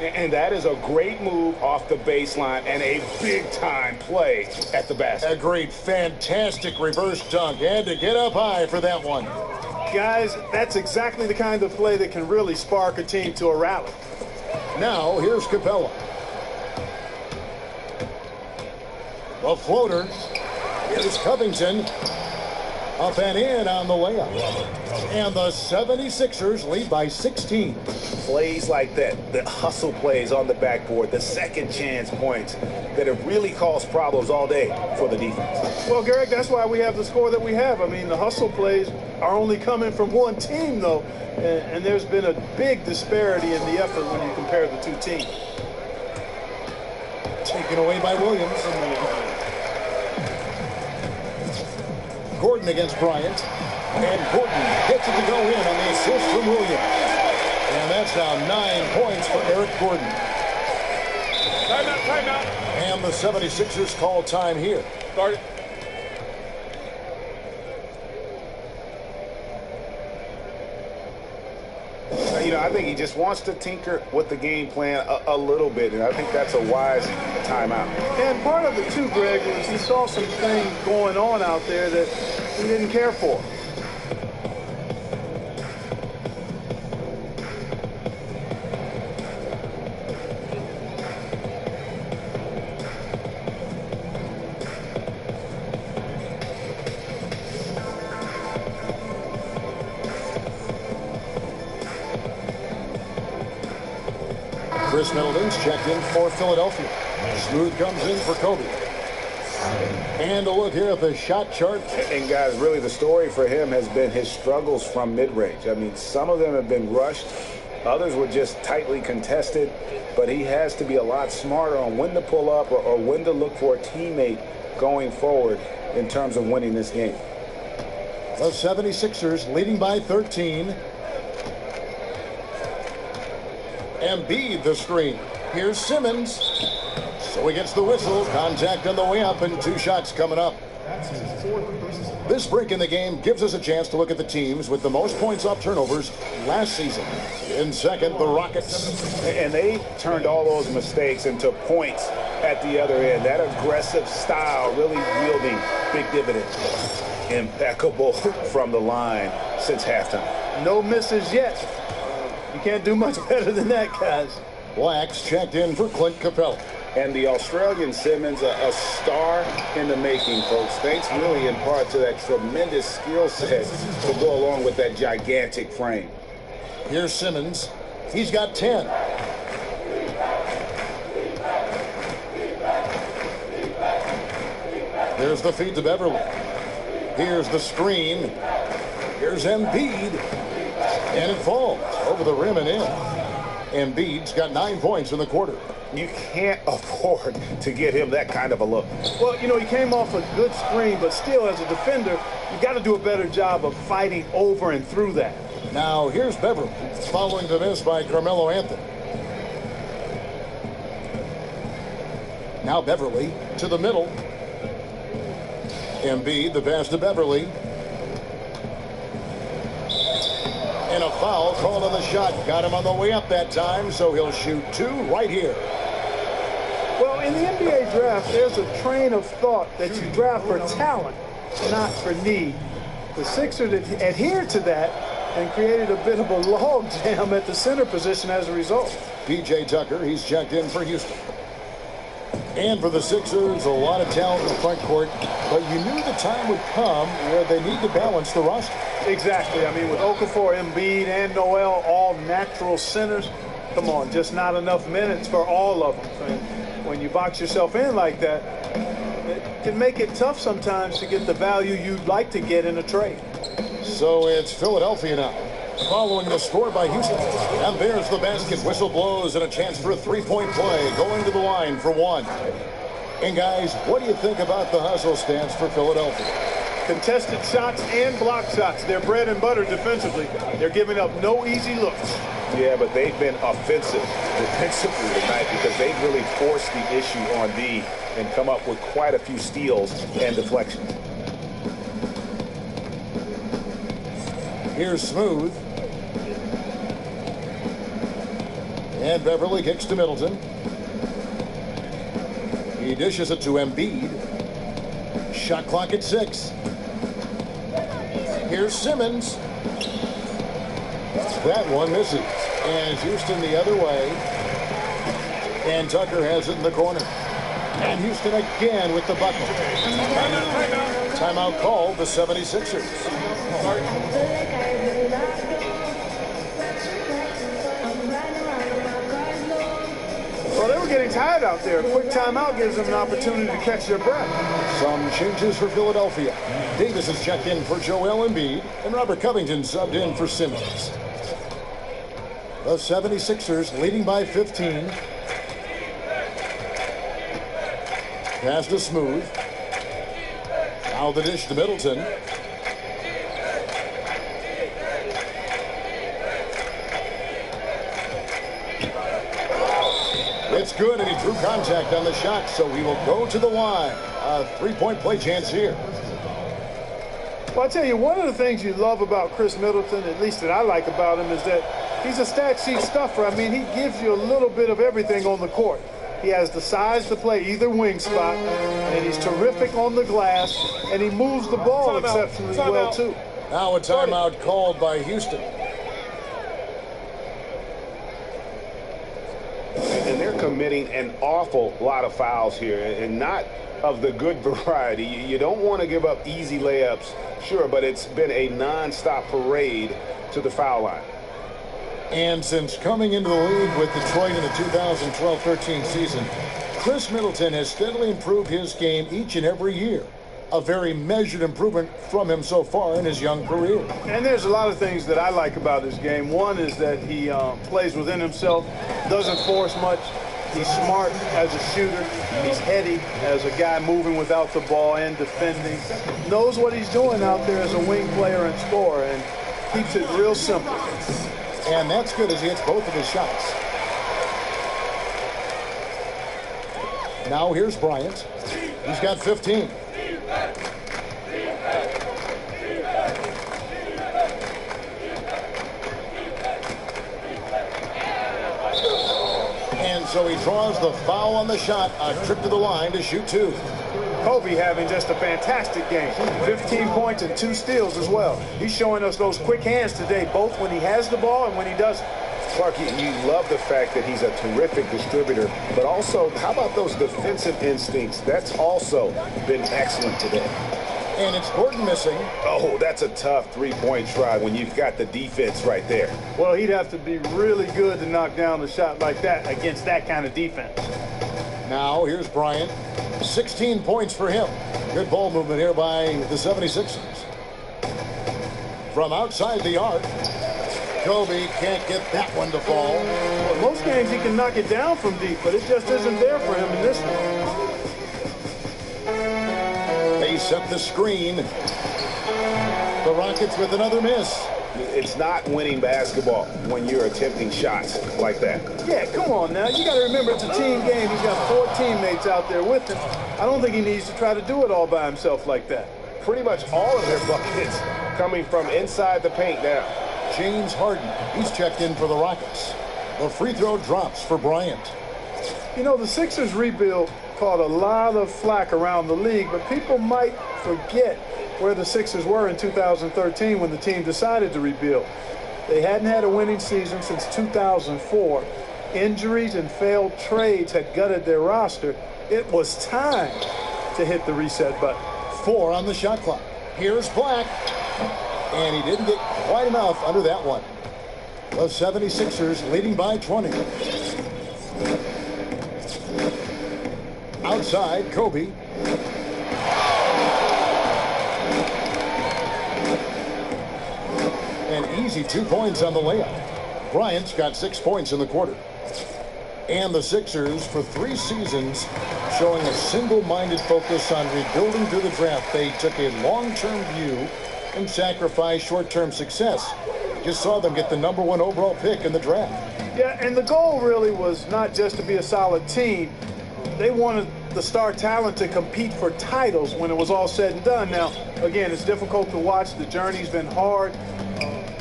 And that is a great move off the baseline and a big-time play at the basket. A great, fantastic reverse dunk. And to get up high for that one. Guys, that's exactly the kind of play that can really spark a team to a rally. Now, here's Capella. The floater. Here's Covington. Up and in on the layup. And the 76ers lead by 16. Plays like that, the hustle plays on the backboard, the second chance points that have really caused problems all day for the defense. Well, Greg, that's why we have the score that we have. I mean, the hustle plays are only coming from one team, though, and there's been a big disparity in the effort when you compare the 2 teams. Taken away by Williams. Gordon against Bryant. And Gordon gets it to go in on the assist from Williams. And that's now 9 points for Eric Gordon. Timeout. And the 76ers call time here. Start it. I think he just wants to tinker with the game plan a little bit, and I think that's a wise timeout. And part of it, too, Greg, was he saw some things going on out there that he didn't care for. Chris Middleton's checked in for Philadelphia. Smooth comes in for Kobe. And a look here at the shot chart. And guys, really the story for him has been his struggles from mid-range. I mean, some of them have been rushed. Others were just tightly contested. But he has to be a lot smarter on when to pull up or when to look for a teammate going forward in terms of winning this game. The 76ers leading by 13. Embiid the screen. Here's Simmons. So he gets the whistle. Contact on the way up and 2 shots coming up. This break in the game gives us a chance to look at the teams with the most points off turnovers last season. In second, the Rockets. And they turned all those mistakes into points at the other end. That aggressive style really yielding big dividends. Impeccable from the line since halftime. No misses yet. You can't do much better than that, guys. Blacks checked in for Clint Capella. And the Australian Simmons, a star in the making, folks. Thanks really in part to that tremendous skill set to go along with that gigantic frame. Here's Simmons. He's got 10. Here's the feed to Beverly. Here's the screen. Here's Embiid. And it falls over the rim and in. Embiid's got 9 points in the quarter. You can't afford to get him that kind of a look. Well, he came off a good screen, but still, as a defender, you got to do a better job of fighting over and through that. Now, here's Beverly, following the miss by Carmelo Anthony. Now Beverly to the middle. Embiid, the pass to Beverly. And a foul called on the shot. Got him on the way up that time, so he'll shoot 2 right here. Well, in the NBA draft, there's a train of thought that you draft for talent, not for need. The Sixers adhered to that and created a bit of a log jam at the center position as a result. P.J. Tucker, he's checked in for Houston. And for the Sixers, a lot of talent in the front court, but you knew the time would come where they need to balance the roster. Exactly. I mean, with Okafor, Embiid, and Noel, all natural centers, come on, just not enough minutes for all of them. And when you box yourself in like that, it can make it tough sometimes to get the value you'd like to get in a trade. So it's Philadelphia now, following the score by Houston. And there's the basket. Whistle blows and a chance for a three-point play. Going to the line for one. And guys, what do you think about the hustle stance for Philadelphia? Contested shots and block shots. They're bread and butter defensively. They're giving up no easy looks. Yeah, but they've been offensive defensively tonight because they've really forced the issue on D and come up with quite a few steals and deflections. Here's Smooth. And Beverly kicks to Middleton. He dishes it to Embiid. Shot clock at 6. Here's Simmons. That one misses. And Houston the other way. And Tucker has it in the corner. And Houston again with the bucket. Timeout called the 76ers. Well, they were getting tired out there. A quick timeout gives them an opportunity to catch their breath. Some changes for Philadelphia. Davis has checked in for Joel Embiid, and Robert Covington subbed in for Simmons. The 76ers leading by 15. Pass to Smooth. Now the dish to Middleton. It's good, and he drew contact on the shot, so he will go to the line. A three-point play chance here. Well, I tell you, one of the things you love about Chris Middleton, at least that I like about him, is that he's a stat sheet stuffer. I mean, he gives you a little bit of everything on the court. He has the size to play either wing spot, and he's terrific on the glass, and he moves the ball exceptionally well, too. Now a timeout called by Houston. And they're committing an awful lot of fouls here, and not of the good variety. You don't want to give up easy layups, sure, but it's been a non-stop parade to the foul line. And since coming into the league with Detroit in the 2012-13 season, Chris Middleton has steadily improved his game each and every year. A very measured improvement from him so far in his young career. And there's a lot of things that I like about his game. One is that he plays within himself, doesn't force much. He's smart as a shooter. He's heady as a guy moving without the ball and defending. Knows what he's doing out there as a wing player and scorer, and keeps it real simple. And that's good as he hits both of his shots. Now here's Bryant. He's got 15. And so he draws the foul on the shot. A trip to the line to shoot 2. Kobe having just a fantastic game. 15 points and 2 steals as well. He's showing us those quick hands today, both when he has the ball and when he doesn't. Clark, you love the fact that he's a terrific distributor, but also, how about those defensive instincts? That's also been excellent today. And it's Gordon missing. Oh, that's a tough three-point try when you've got the defense right there. Well, he'd have to be really good to knock down a shot like that against that kind of defense. Now here's Bryant. 16 points for him. Good ball movement here by the 76ers. From outside the arc, Kobe can't get that one to fall. Well, most games he can knock it down from deep, but it just isn't there for him in this one. They set the screen. The Rockets with another miss. It's not winning basketball when you're attempting shots like that. Yeah, come on now. You got to remember it's a team game. He's got 4 teammates out there with him. I don't think he needs to try to do it all by himself like that. Pretty much all of their buckets coming from inside the paint now. James Harden, he's checked in for the Rockets. The free throw drops for Bryant. You know, the Sixers rebuild caught a lot of flack around the league, but people might forget where the Sixers were in 2013 when the team decided to rebuild. They hadn't had a winning season since 2004. Injuries and failed trades had gutted their roster. It was time to hit the reset button. 4 on the shot clock. Here's Black. And he didn't get quite enough under that one. The 76ers leading by 20. Outside, Kobe. easy 2 points on the layup. Bryant's got 6 points in the quarter. And the Sixers, for 3 seasons, showing a single-minded focus on rebuilding through the draft. They took a long-term view and sacrificed short-term success. Just saw them get the #1 overall pick in the draft. Yeah, and the goal really was not just to be a solid team. They wanted the star talent to compete for titles when it was all said and done. Now, again, it's difficult to watch. The journey's been hard.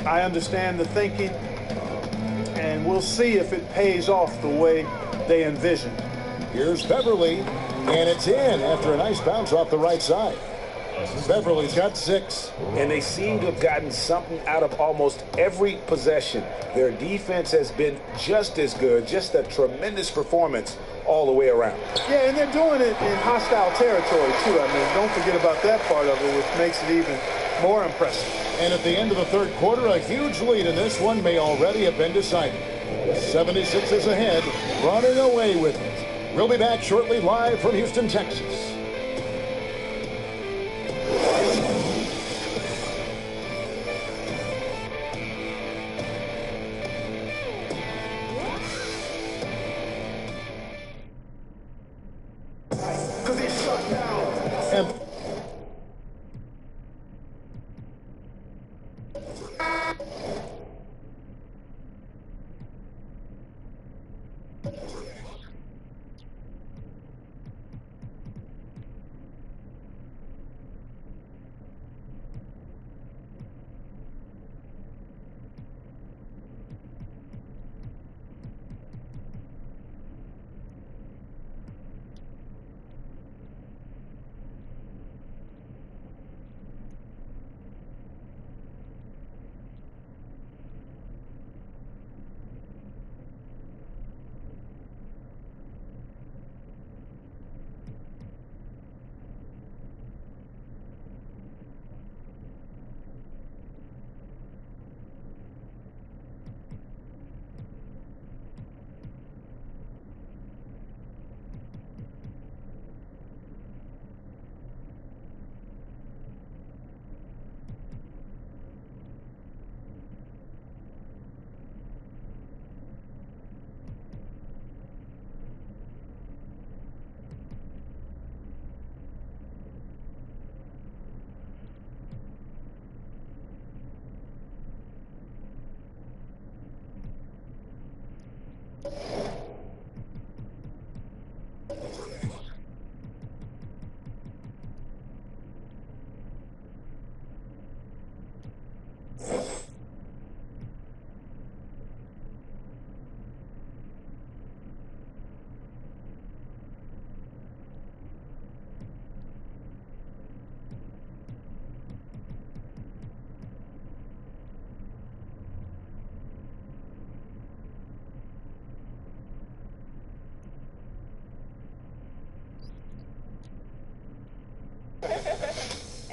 I understand the thinking, and we'll see if it pays off the way they envisioned. Here's Beverly, and it's in after a nice bounce off the right side. Beverly's got 6. And they seem to have gotten something out of almost every possession. Their defense has been just as good, just a tremendous performance all the way around. Yeah, and they're doing it in hostile territory, too. I mean, don't forget about that part of it, which makes it even more impressive. And at the end of the third quarter, a huge lead in this one may already have been decided. 76ers ahead, running away with it. We'll be back shortly, live from Houston, Texas. And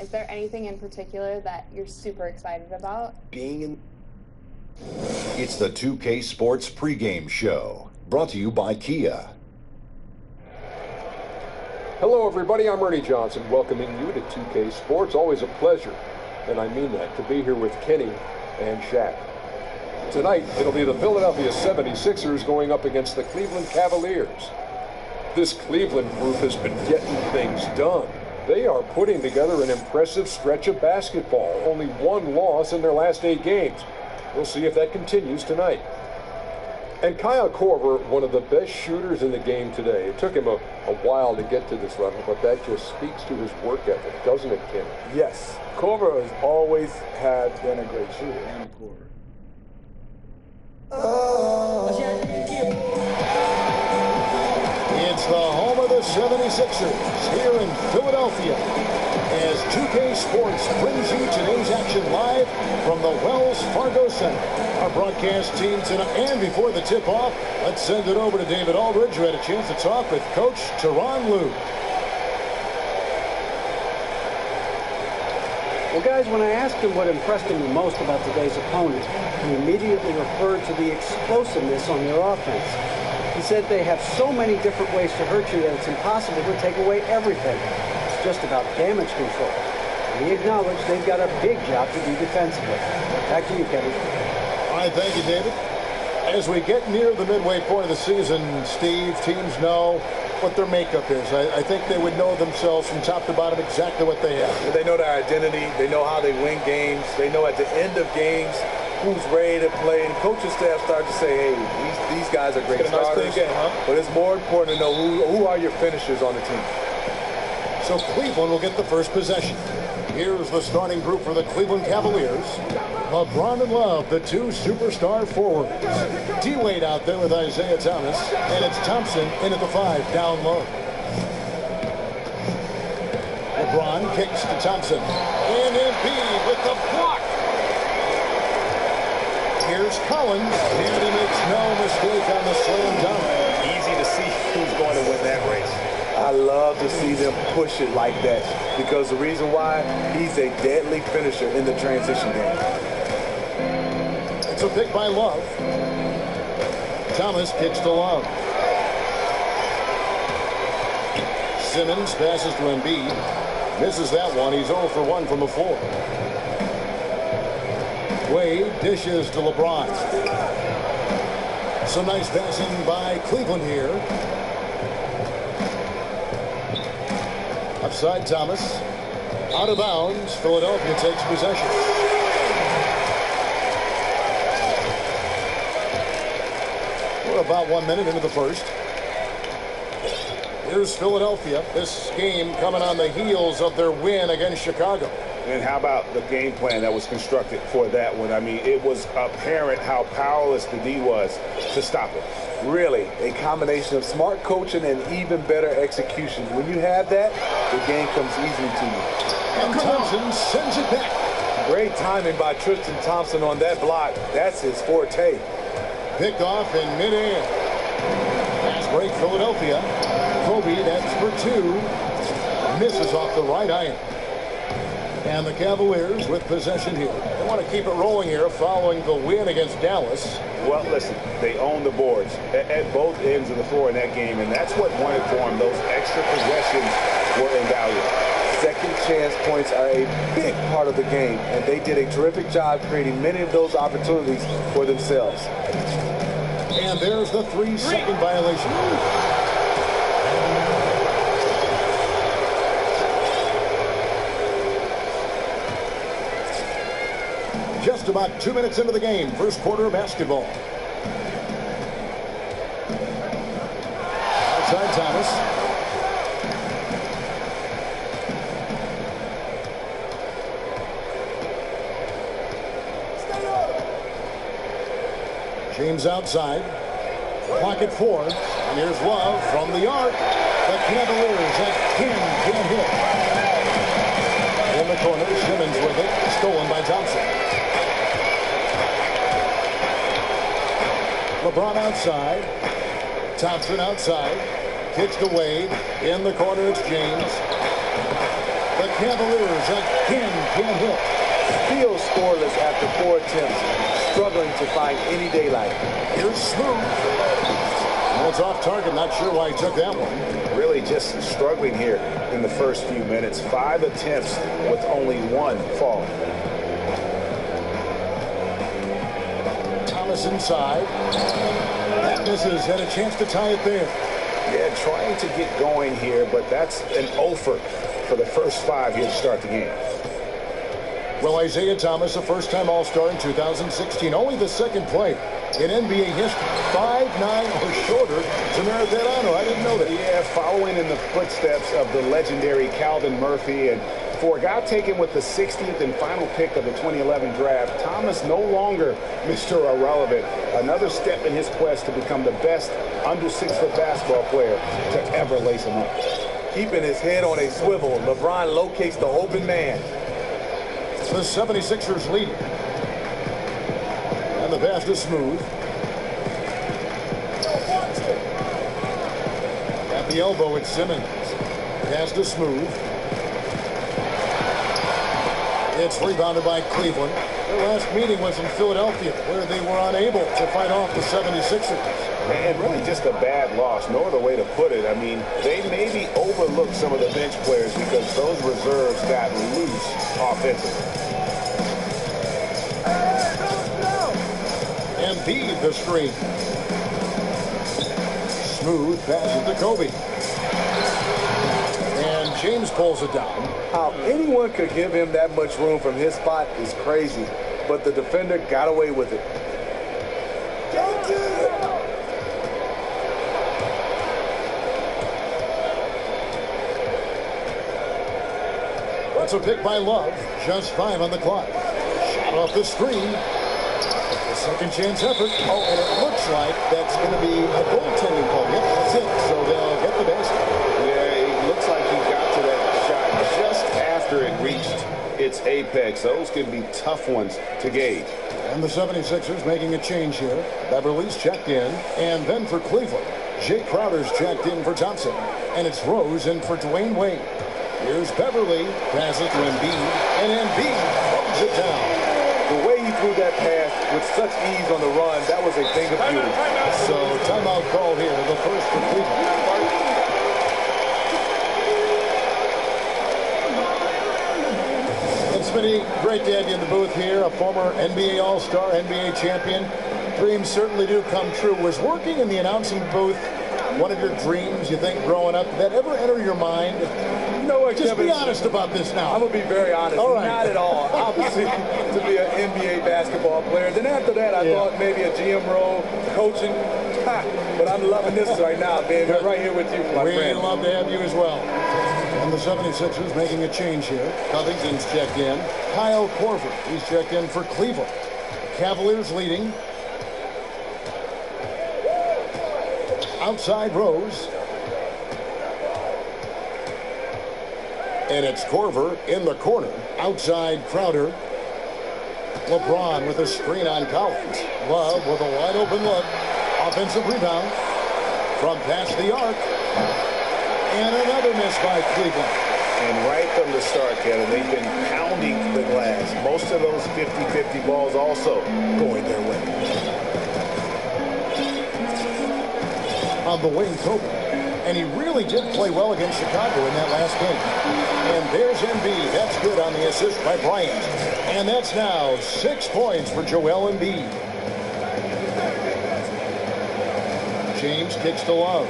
Is there anything in particular that you're super excited about? It's the 2K Sports pregame show, brought to you by Kia. Hello, everybody. I'm Ernie Johnson, welcoming you to 2K Sports. Always a pleasure, and I mean that, to be here with Kenny and Shaq. Tonight, it'll be the Philadelphia 76ers going up against the Cleveland Cavaliers. This Cleveland group has been getting things done. They are putting together an impressive stretch of basketball. Only 1 loss in their last 8 games. We'll see if that continues tonight. And Kyle Korver, one of the best shooters in the game today. It took him a while to get to this level, but that just speaks to his work ethic, doesn't it, Ken? Yes, Korver has always been a great shooter. And Korver. it's the home of the 76ers here in Philadelphia as 2K Sports brings you today's action live from the Wells Fargo Center. Our broadcast team tonight, and before the tip-off, let's send it over to David Aldridge, who had a chance to talk with Coach Tyronn Lue. Well, guys, when I asked him what impressed him the most about today's opponent, he immediately referred to the explosiveness on their offense. He said they have so many different ways to hurt you that it's impossible to take away everything. It's just about damage control. He acknowledged they've got a big job to do defensively. Back to you, Kevin. All right, thank you, David. As we get near the midway point of the season, Steve, teams know what their makeup is. I think they would know themselves from top to bottom exactly what they have. They know their identity. They know how they win games. They know at the end of games who's ready to play. And coaching staff start to say, hey, these guys are great starters. Game, huh? But it's more important to know who are your finishers on the team. So Cleveland will get the first possession. Here's the starting group for the Cleveland Cavaliers. LeBron and Love, the two superstar forwards. D-Wade out there with Isaiah Thomas, and it's Thompson in at the 5, down low. LeBron kicks to Thompson, and Embiid with the block. Here's Collins, and he makes no mistake on the slam dunk. Easy to see who's going to win that race. I love to see them push it like that because the reason why, he's a deadly finisher in the transition game. It's a pick by Love. Thomas kicks to Love. Simmons passes to Embiid. Misses that one. He's 0 for 1 from the floor. Wade dishes to LeBron. Some nice passing by Cleveland here. Upside Thomas. Out of bounds. Philadelphia takes possession. We're about 1 minute into the first. Here's Philadelphia. This game coming on the heels of their win against Chicago. And how about the game plan that was constructed for that one? I mean, it was apparent how powerless the D was to stop it. Really, a combination of smart coaching and even better execution. When you have that, the game comes easily to you. And Thompson sends it back. Great timing by Tristan Thompson on that block. That's his forte. Picked off in midair. Pass break Philadelphia. Kobe, that's for 2. Misses off the right iron. And the Cavaliers with possession here. They want to keep it rolling here following the win against Dallas. Well, listen, they own the boards at both ends of the floor in that game, and that's what won it for them. Those extra possessions were invaluable. Second chance points are a big part of the game, and they did a terrific job creating many of those opportunities for themselves. And there's the 3-second violation. Just about 2 minutes into the game, first quarter of basketball. Outside Thomas. James outside. Clock at 4. And here's Love from the arc. The Cavaliers again can't hit. In the corner, Simmons with it. Stolen by Thompson. LeBron outside. Thompson outside. Kicks to Wade. In the corner, it's James. The Cavaliers again can't hit. Still scoreless after 4 attempts. Struggling to find any daylight. Here's Smooth. Well, it's off target. Not sure why he took that one. Really just struggling here in the first few minutes. 5 attempts with only 1 fall. Thomas inside. That misses. Had a chance to tie it there. Yeah, trying to get going here, but that's an offer for the first 5 here to start the game. Well, Isaiah Thomas, a first-time All-Star in 2016, only the second player in NBA history, 5'9" or shorter, to merit that honor. I didn't know that. Yeah, following in the footsteps of the legendary Calvin Murphy, and for a guy taken with the 60th and final pick of the 2011 draft, Thomas no longer Mr. Irrelevant. Another step in his quest to become the best under 6-foot basketball player to ever lace him up. Keeping his head on a swivel, LeBron locates the open man. The 76ers lead. And the pass is Smooth. At the elbow, it's Simmons. Pass to Smooth. It's rebounded by Cleveland. Their last meeting was in Philadelphia, where they were unable to fight off the 76ers. And really just a bad loss. No other way to put it. I mean, they maybe overlooked some of the bench players because those reserves got loose offensively. Embiid the screen. Smooth pass to Kobe. And James pulls it down. How anyone could give him that much room from his spot is crazy, but the defender got away with it. That's a pick by Love. Just 5 on the clock. Shot off the screen. A second chance effort. Oh, and it looks like that's going to be a goaltending call. Yep, that's it. So they'll get the basket. Yeah, it looks like he got to that shot just after it reached its apex. Those can be tough ones to gauge. And the 76ers making a change here. Beverly's checked in. And then for Cleveland, Jay Crowder's checked in for Thompson. And it's Rose in for Dwayne Wade. Here's Beverly. Passes to Embiid. And Embiid throws it down. The way he threw that pass with such ease on the run, that was a thing of beauty. So timeout call here, the first for Cleveland. And Smitty, great to have you in the booth here, a former NBA All-Star, NBA champion. Dreams certainly do come true. Was working in the announcing booth one of your dreams, you think, growing up? Did that ever enter your mind? You know what, Just Kevin, be honest about this now. I'm going to be very honest. All right. Not at all. Obviously, to be an NBA basketball player. Then after that, I thought maybe a GM role, coaching. But I'm loving this right now, man. We're right here with you, my friend. We'd love to have you as well. And the 76ers making a change here. Covington's checked in. Kyle Korver, he's checked in for Cleveland. Cavaliers leading. Outside Rose. And it's Korver in the corner. Outside Crowder. LeBron with a screen on Collins. Love with a wide open look. Offensive rebound from past the arc. And another miss by Cleveland. And right from the start, Kevin, they've been pounding the glass. Most of those 50-50 balls also going their way. On the wing, Kobe. And he really did play well against Chicago in that last game. And there's Embiid. That's good on the assist by Bryant. And that's now 6 points for Joel Embiid. James kicks to Love.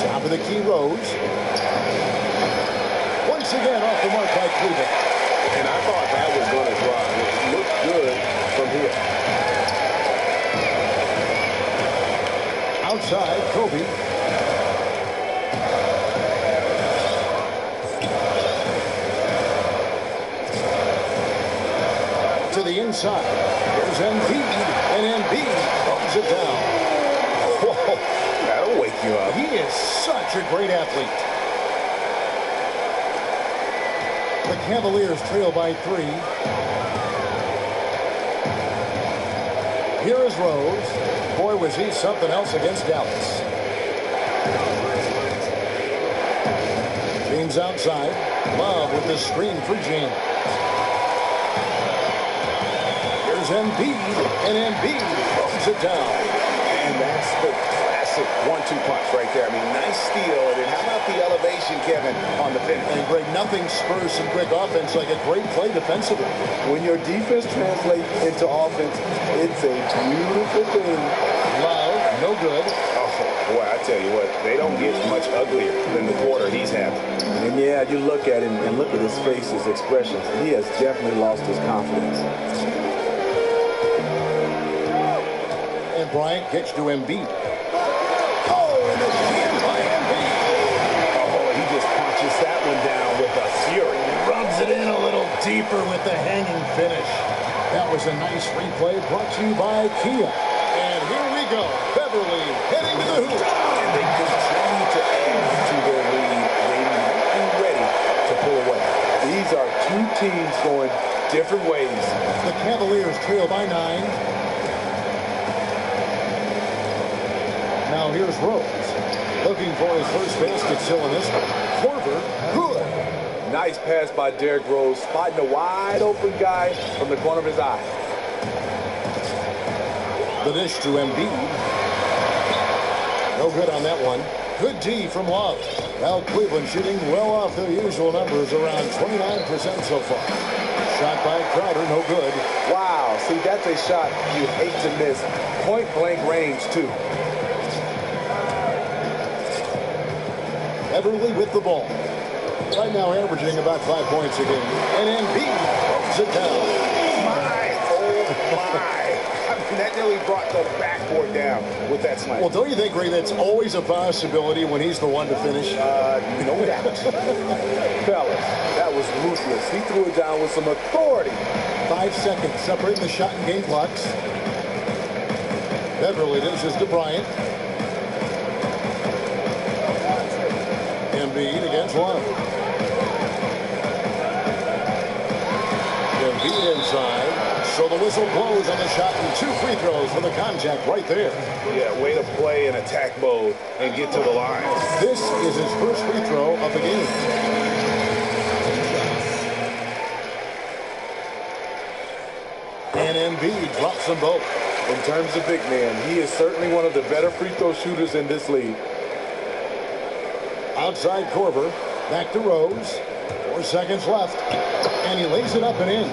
Top of the key, Rose. Once again off the mark by Cleveland. And I thought that was going to drop. It looked good from here. Outside, Kobe. To the inside. There's Embiid, and Embiid throws it down. Whoa, that'll wake you up. He is such a great athlete. The Cavaliers trail by 3. Here is Rose. Boy, was he something else against Dallas. James outside. Love with the screen for James. Here's Embiid, and Embiid throws it down. And that's the classic 1-2 punch right there. I mean, nice steal. And then how about the elevation, Kevin, on the finish? And Greg, nothing spurs some quick offense like a great play defensively. When your defense translates into offense, it's a beautiful thing. Love, no good. Oh, boy, I tell you what, they don't get much uglier than the quarter he's having. And yeah, you look at him and look at his face, his expressions. He has definitely lost his confidence. And Bryant gets to Embiid. Oh, and the jam by Embiid. Oh, he just punches that one down with a fury. Rubs it in a little deeper with the hanging finish. That was a nice replay brought to you by Kia. And here we go. Beverly heading to the hoop. And they continue to add to their lead. They might be ready to pull away. These are two teams going different ways. The Cavaliers trail by 9. Now here's Rose. Looking for his first basket still in this one. Korver, good. Nice pass by Derrick Rose, spotting a wide open guy from the corner of his eye. The dish to Embiid. No good on that one. Good D from Love. Now Cleveland shooting well off their usual numbers, around 29% so far. Shot by Crowder, no good. Wow, see, that's a shot you hate to miss. Point blank range, too. Everly with the ball. Right now averaging about 5 points a game. And Embiid throws it down. My, oh my. That nearly brought the backboard down with that slam. Well, don't you think, Ray, that's always a possibility when he's the one to finish? No doubt. Fellas, that was ruthless. He threw it down with some authority. 5 seconds separating the shot and game clocks. Beverly dishes to Bryant. Embiid against Love. Embiid inside. So the whistle blows on the shot and 2 free throws for the contact right there. Yeah, way to play in attack mode and get to the line. This is his first free throw of the game. And Embiid drops them both. In terms of big man, he is certainly one of the better free throw shooters in this league. Outside Korver. Back to Rose. 4 seconds left. And he lays it up and in.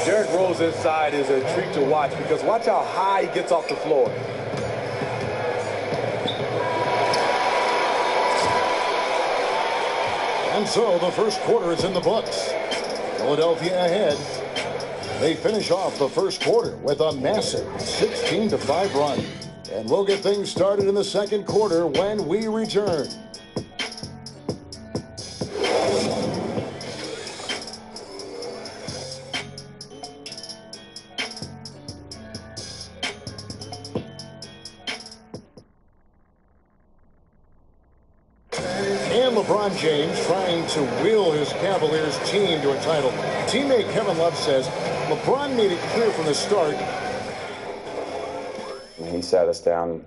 Derrick Rose inside is a treat to watch because watch how high he gets off the floor. And so the first quarter is in the books. Philadelphia ahead. They finish off the first quarter with a massive 16-5 run. And we'll get things started in the second quarter when we return. LeBron James trying to will his Cavaliers team to a title. Teammate Kevin Love says LeBron made it clear from the start. He sat us down.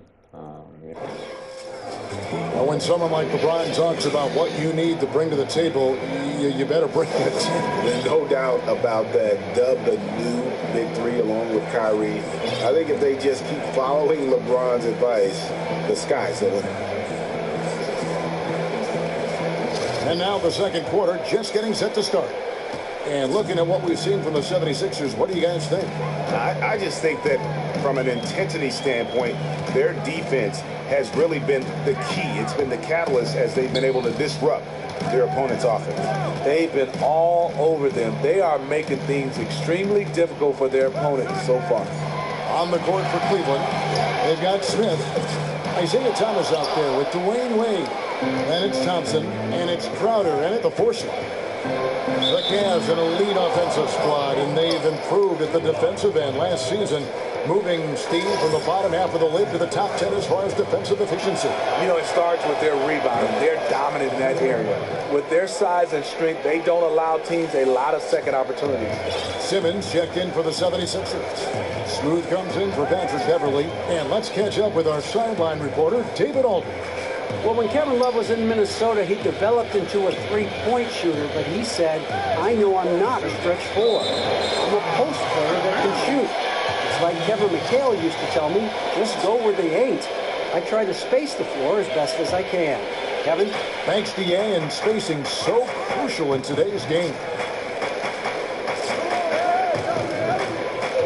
When someone like LeBron talks about what you need to bring to the table, you better bring it. There's no doubt about that. Dubbed the new Big Three along with Kyrie. I think if they just keep following LeBron's advice, the sky's the limit. And now the second quarter just getting set to start. And looking at what we've seen from the 76ers, what do you guys think? I just think that from an intensity standpoint, their defense has really been the key. It's been the catalyst as they've been able to disrupt their opponent's offense. They've been all over them. They are making things extremely difficult for their opponents so far. On the court for Cleveland, they've got Smith. Isaiah Thomas out there with Dwayne Wade. And it's Thompson, and it's Crowder, and at the 4 shot. The Cavs, an elite offensive squad, and they've improved at the defensive end last season, moving Steve from the bottom half of the league to the top 10 as far as defensive efficiency. You know, it starts with their rebounding. They're dominant in that area. With their size and strength, they don't allow teams a lot of second opportunities. Simmons checked in for the 76ers. Smooth comes in for Patrick Beverly, and let's catch up with our sideline reporter, David Aldridge. Well, when Kevin Love was in Minnesota, he developed into a three-point shooter, but he said, I know I'm not a stretch 4. I'm a post player that can shoot. It's like Kevin McHale used to tell me, just go where they ain't. I try to space the floor as best as I can. Kevin? Thanks, D.A., and spacing so crucial in today's game.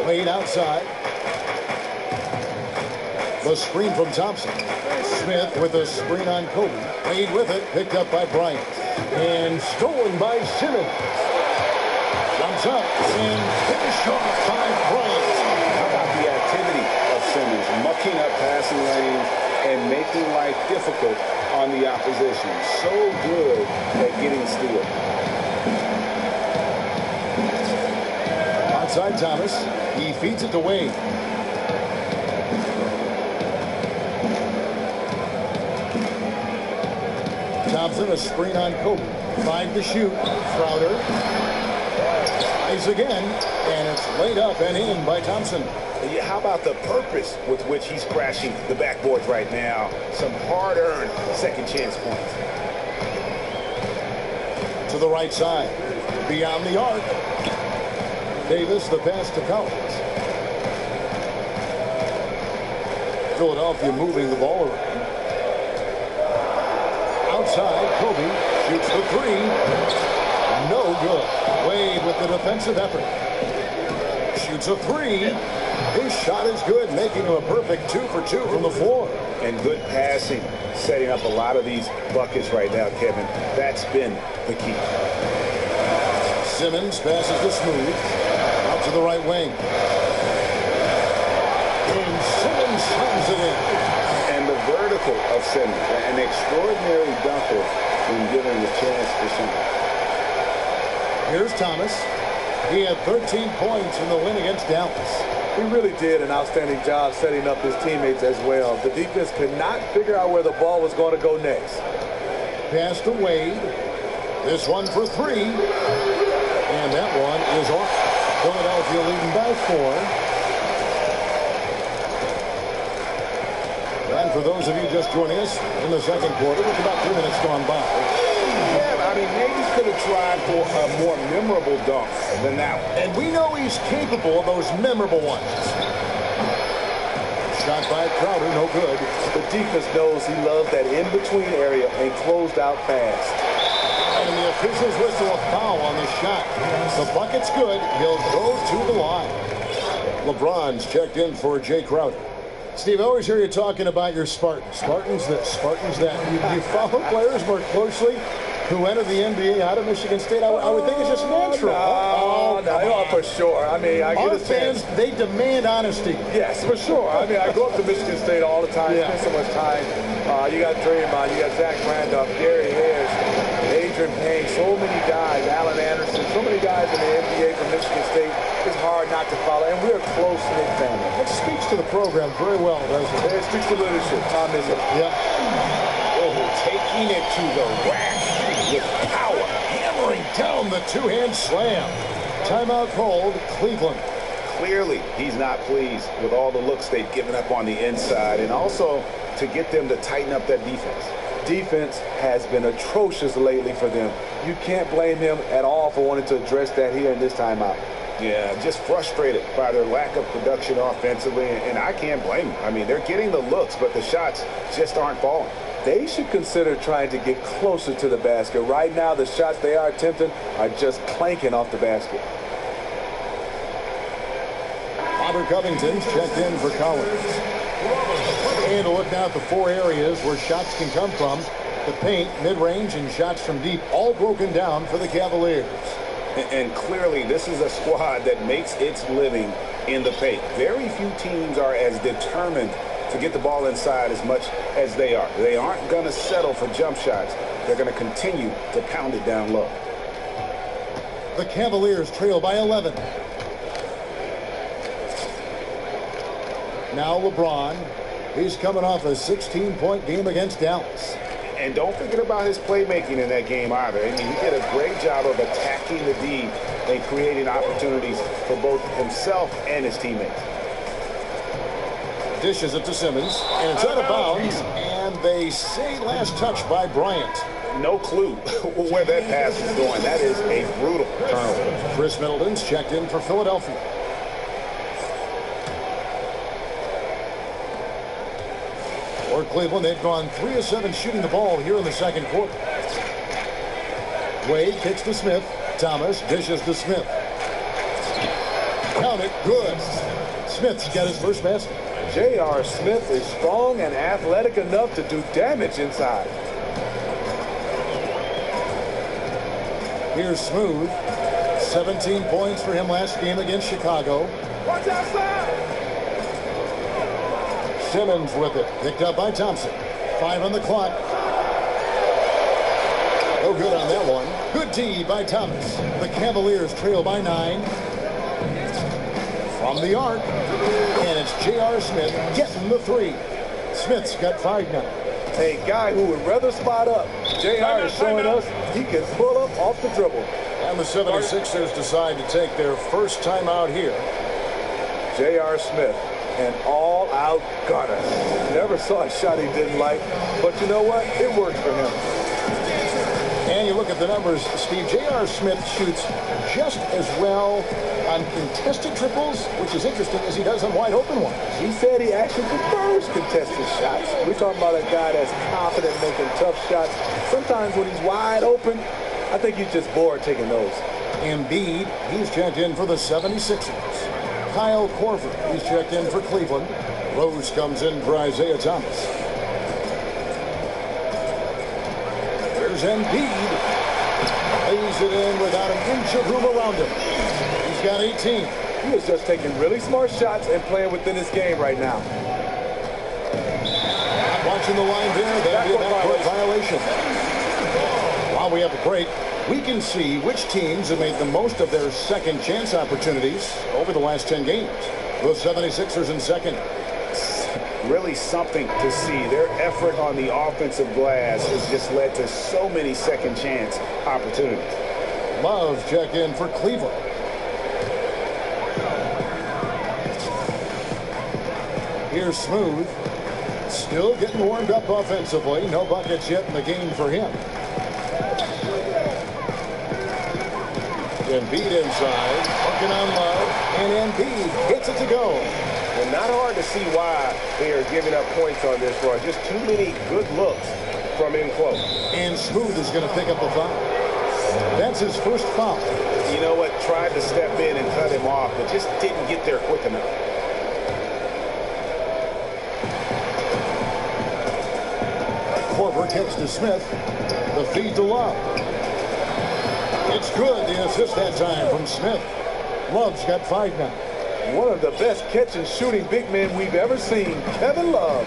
Wade outside. The screen from Thompson. Smith with a screen on Kobe. Wade with it, picked up by Bryant. And stolen by Simmons. Jumps up and finished off by Bryant. How about the activity of Simmons, mucking up passing lanes and making life difficult on the opposition. So good at getting steals. Outside Thomas. He feeds it to Wade. Thompson, a screen on Kobe. 5 to shoot. Crowder. Tries again. And it's laid up and in by Thompson. How about the purpose with which he's crashing the backboards right now? Some hard-earned second chance points. To the right side. Beyond the arc. Davis, the pass to Collins. Philadelphia moving the ball around. Outside, Kobe shoots the three. No good. Wade with the defensive effort. Shoots a three. His shot is good, making him a perfect 2 for 2 from the floor. And good passing, setting up a lot of these buckets right now, Kevin. That's been the key. Simmons passes to Smooth. Out to the right wing. And Simmons slams it in. And the vertical of Simmons, an extraordinary dunker when given the chance to shoot. Here's Thomas. He had 13 points in the win against Dallas. He really did an outstanding job setting up his teammates as well. The defense could not figure out where the ball was going to go next. Pass to Wade. This one for three. And that one is off. Philadelphia leading by 4. And for those of you just joining us in the second quarter, with about 2 minutes gone by. Yeah, I mean, maybe could have tried for a more memorable dunk than that one. And we know he's capable of those memorable ones. Shot by Crowder, no good. The defense knows he loves that in-between area and closed out fast. And the officials whistle a foul on the shot. The bucket's good. He'll go to the line. LeBron's checked in for Jay Crowder. Steve, I always hear you talking about your Spartans. Spartans this, Spartans that. You follow players more closely who entered the NBA out of Michigan State. I would think it's just natural. No, for sure. I mean, I get a fans, chance. They demand honesty. Yes, for sure. I mean, I go up to Michigan State all the time. Spend so much time. You got Draymond, you got Zach Randolph, Gary Harris, Adrian Payne, so many guys, Allen Anderson, so many guys in the NBA from Michigan State. It's hard not to follow, and we're a close-knit family. It speaks to the program very well, doesn't it? It speaks to leadership. Tom Izzo. Yeah. Oh, taking it to the rack with power, hammering down the two-hand slam. Timeout called, Cleveland. Clearly, he's not pleased with all the looks they've given up on the inside, and also to get them to tighten up that defense. Defense has been atrocious lately for them. You can't blame them at all for wanting to address that here in this timeout. Yeah, just frustrated by their lack of production offensively, and I can't blame them. I mean, they're getting the looks, but the shots just aren't falling. They should consider trying to get closer to the basket. Right now, the shots they are attempting are just clanking off the basket. Robert Covington's checked in for Collins. And a look now at the 4 areas where shots can come from. The paint, mid-range, and shots from deep, all broken down for the Cavaliers. And clearly, this is a squad that makes its living in the paint. Very few teams are as determined to get the ball inside as much as they are. They aren't going to settle for jump shots. They're going to continue to pound it down low. The Cavaliers trail by 11. Now LeBron. He's coming off a 16-point game against Dallas. And don't forget about his playmaking in that game either. I mean, he did a great job of attacking the D and creating opportunities for both himself and his teammates. Dishes it to Simmons, and it's out of bounds, and they say last touch by Bryant. No clue where that pass is going. That is a brutal turnover. Chris Middleton's checked in for Philadelphia. For Cleveland, they've gone 3 of 7 shooting the ball here in the second quarter. Wade kicks to Smith. Thomas dishes to Smith. Count it, good. Smith's got his first basket. J.R. Smith is strong and athletic enough to do damage inside. Here's Smooth. 17 points for him last game against Chicago. Watch outside. Simmons with it. Picked up by Thompson. 5 on the clock. No good on that one. Good D by Thomas. The Cavaliers trail by 9. From the arc. And it's J.R. Smith getting the 3. Smith's got 5 now. A guy who would rather spot up. J.R. is showing us he can pull up off the dribble. And the 76ers decide to take their first timeout here. J.R. Smith, an all-out gunner. Never saw a shot he didn't like, but you know what? It worked for him. And you look at the numbers, Steve. J.R. Smith shoots just as well on contested triples, which is interesting, as he does on wide open ones. He said he actually prefers contested shots. We're talking about a guy that's confident making tough shots. Sometimes when he's wide open, I think he's just bored taking those. Embiid, he's checked in for the 76ers. Kyle Korver, he's checked in for Cleveland. Rose comes in for Isaiah Thomas. There's Embiid. Lays it in without an inch of room around him. He's got 18. He is just taking really smart shots and playing within his game right now. Watching the line there, that'll be a backcourt violation. While we have a break, we can see which teams have made the most of their second chance opportunities over the last 10 games. The 76ers in second. Really something to see. Their effort on the offensive glass has just led to so many second chance opportunities. Love check in for Cleveland. Here's Smooth. Still getting warmed up offensively. No buckets yet in the game for him. Embiid inside, looking on Love, and Embiid gets it to go. And not hard to see why they are giving up points on this run. Just too many good looks from in close. And Smooth is going to pick up the foul. That's his first foul. You know what? Tried to step in and cut him off, but just didn't get there quick enough. Korver kicks to Smith. The feed to Love. It's good. The assist that time from Smith. Love's got 5 now. One of the best catch and shooting big men we've ever seen, Kevin Love.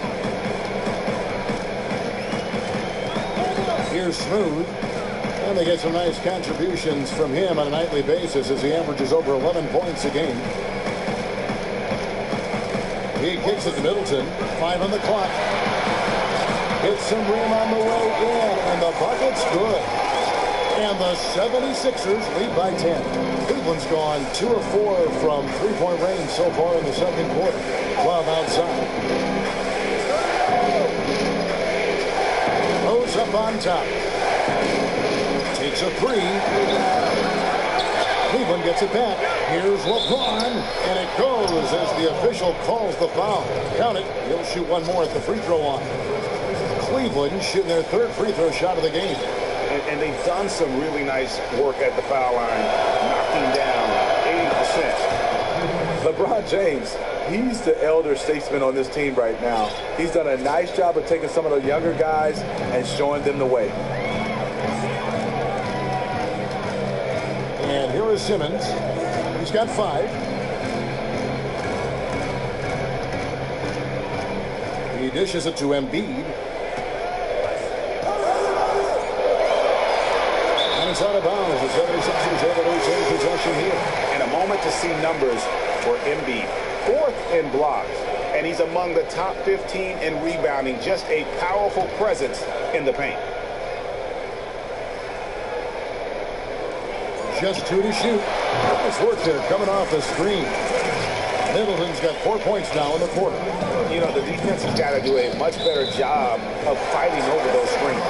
Here's Smooth. And they get some nice contributions from him on a nightly basis as he averages over 11 points a game. He kicks it to Middleton. 5 on the clock. Hits some rim on the way in, and the bucket's good. And the 76ers lead by 10. Cleveland's gone 2 of 4 from three-point range so far in the second quarter. Love outside. Rose up on top. Takes a 3. Cleveland gets it back. Here's LeBron, and it goes as the official calls the foul. Count it. He'll shoot one more at the free throw line. Cleveland shooting their 3rd free throw shot of the game. And they've done some really nice work at the foul line, knocking down 80%. LeBron James, he's the elder statesman on this team right now. He's done a nice job of taking some of the younger guys and showing them the way. And here is Simmons. He's got 5. He dishes it to Embiid. It's out of bounds. The 76ers have a retain possession here. And a moment to see numbers for Embiid. 4th in blocks. And he's among the top 15 in rebounding. Just a powerful presence in the paint. Just 2 to shoot. Nice work there coming off the screen. Middleton's got 4 points now in the quarter. You know, the defense has got to do a much better job of fighting over those screens.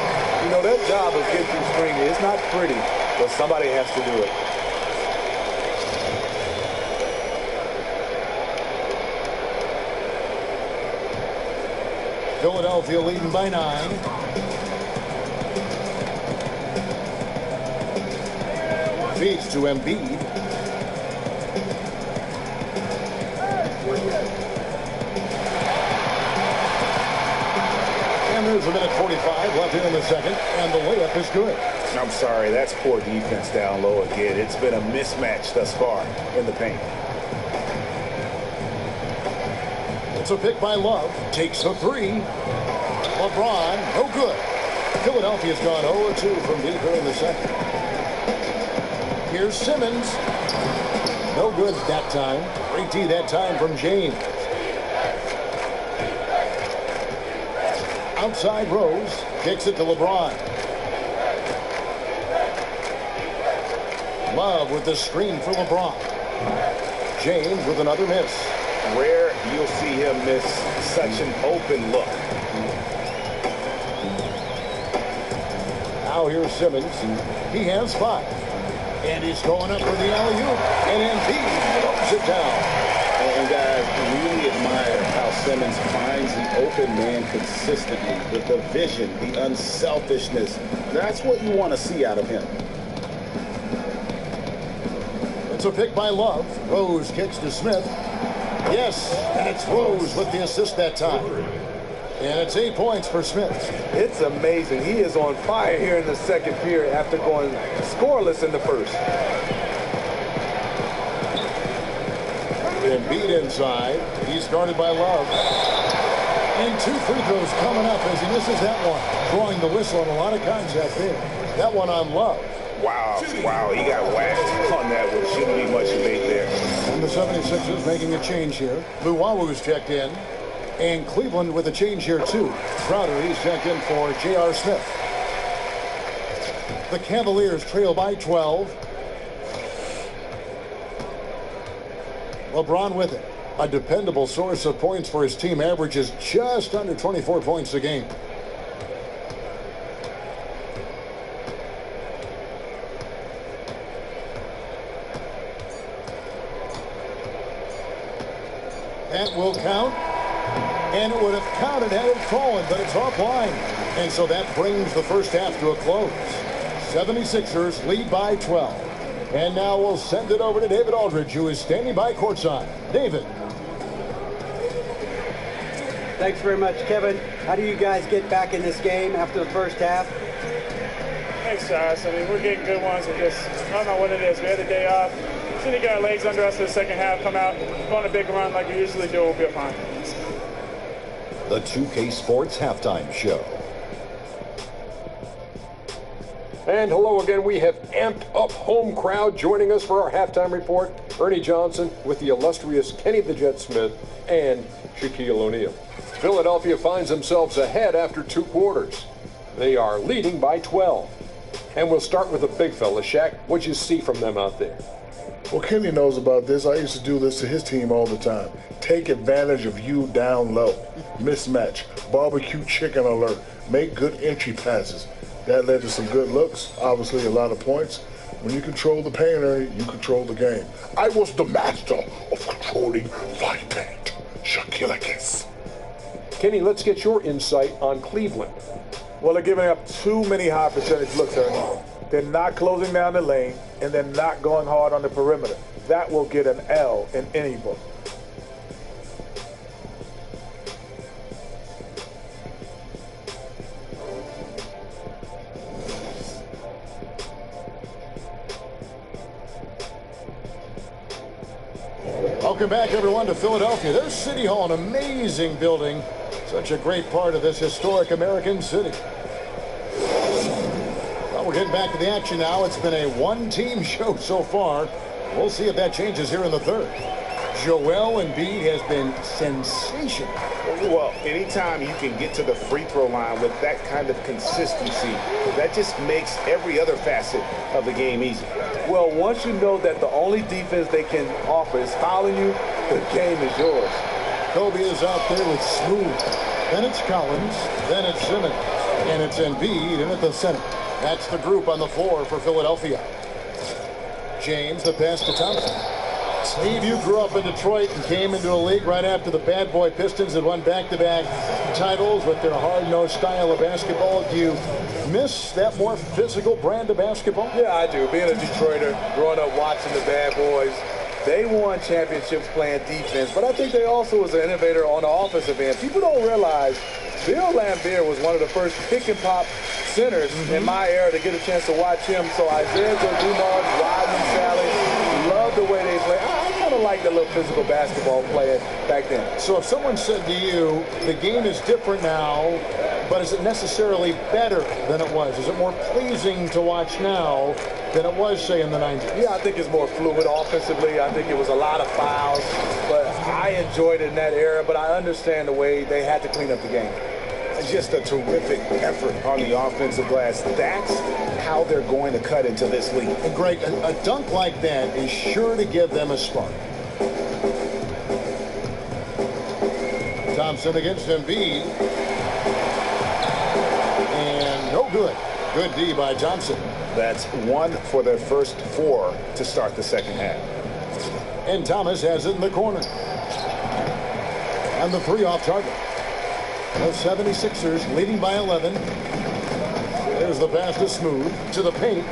You know, that job of getting through screen is not pretty, but somebody has to do it. Philadelphia leading by 9. Feeds to Embiid. And there's a minute 45 left here in the second, and the layup is good. I'm sorry, that's poor defense down low again. It's been a mismatch thus far in the paint. It's a pick by Love. Takes the 3. LeBron, no good. Philadelphia's gone 0-2 from deep here in the second. Here's Simmons. No good that time. Great D that time from James. Outside Rose. Kicks it to LeBron. Love with the screen for LeBron. James with another miss. Rare you'll see him miss such an open look. Now here's Simmons, and he has 5. And he's going up for the alley-oop, and Embiid throws it down. And guys, really admire how Simmons finds the open man consistently, with the vision, the unselfishness. That's what you want to see out of him. It's a pick by Love. Rose kicks to Smith. Yes, and it's Rose with the assist that time. And it's 8 points for Smith. It's amazing. He is on fire here in the second period after going scoreless in the first. Embiid inside. He's guarded by Love. And 2 free throws coming up as he misses that one. Drawing the whistle on a lot of contact there. That one on Love. Wow, he got whacked on that one. Shouldn't be much debate there. And the 76ers making a change here. Luwawu checked in. And Cleveland with a change here, too. Crowder, he's checked in for J.R. Smith. The Cavaliers trail by 12. LeBron with it. A dependable source of points for his team, averages just under 24 points a game. That will count. And it would have counted had it fallen, but it's offline. And so that brings the first half to a close. 76ers lead by 12. And now we'll send it over to David Aldridge, who is standing by courtside. David. Thanks very much, Kevin. How do you guys get back in this game after the first half? Thanks, Josh. I mean, we're getting good ones. We're just, I don't know what it is. We had a day off. Just need to get our legs under us for the second half, come out, go on a big run like we usually do. We'll be fine. The 2K Sports Halftime Show. And hello again. We have amped up home crowd joining us for our halftime report. Ernie Johnson with the illustrious Kenny the Jet Smith and Shaquille O'Neal. Philadelphia finds themselves ahead after 2 quarters. They are leading by 12. And we'll start with the big fella. Shaq, what'd you see from them out there? Well, Kenny knows about this. I used to do this to his team all the time. Take advantage of you down low. Mismatch. Barbecue chicken alert. Make good entry passes. That led to some good looks. Obviously, a lot of points. When you control the paint area, you control the game. I was the master of controlling my paint. Shaquille O'Neal. Kenny, let's get your insight on Cleveland. Well, they're giving up too many high percentage looks, Ernie. They're not closing down the lane, and they're not going hard on the perimeter. That will get an L in any book. Welcome back, everyone, to Philadelphia. There's City Hall, an amazing building. Such a great part of this historic American city. Well, we're getting back to the action now. It's been a one-team show so far. We'll see if that changes here in the third. Joel Embiid has been sensational. Well, anytime you can get to the free throw line with that kind of consistency, that just makes every other facet of the game easy. Well, once you know that the only defense they can offer is fouling you, the game is yours. Kobe is out there with Smooth. Then it's Collins. Then it's Simmons. And it's Embiid in at the center. That's the group on the floor for Philadelphia. James, the pass to Thompson. Steve, you grew up in Detroit and came into the league right after the Bad Boy Pistons had won back-to-back titles with their hard-nosed style of basketball. Do you miss that more physical brand of basketball? Yeah, I do. Being a Detroiter, growing up watching the Bad Boys, they won championships playing defense, but I think they also was an innovator on the offensive end. People don't realize Bill Laimbeer was one of the first pick-and-pop centers in my era to get a chance to watch him. So Isaiah Dumars, Rodney Sally, love the way they play. I kind of like the little physical basketball playing back then. So if someone said to you, the game is different now, but is it necessarily better than it was? Is it more pleasing to watch now than it was, say, in the 90s? Yeah, I think it's more fluid offensively. I think it was a lot of fouls, but I enjoyed it in that era, but I understand the way they had to clean up the game. Just a terrific effort on the offensive glass. That's how they're going to cut into this league. And Greg, a dunk like that is sure to give them a spark. Thompson against Embiid. And no good. Good D by Johnson. That's 1 for their first 4 to start the second half. And Thomas has it in the corner. And the 3 off target. The 76ers leading by 11. There's the pass to Smooth to the paint.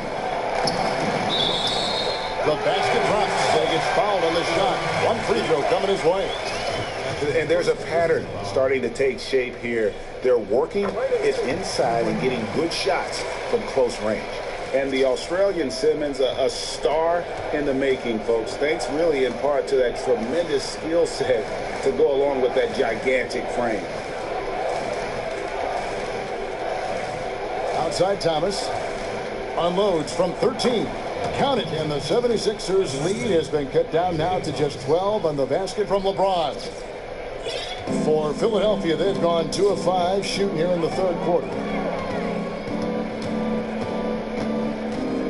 The basket drops. He gets fouled on the shot. 1 free throw coming his way. And there's a pattern starting to take shape here. They're working it inside and getting good shots from close range. And the Australian Simmons, a star in the making, folks. Thanks really in part to that tremendous skill set to go along with that gigantic frame. Outside Thomas. Unloads from 13. Count it. And the 76ers lead has been cut down now to just 12 on the basket from LeBron. For Philadelphia, they've gone 2 of 5 shooting here in the third quarter.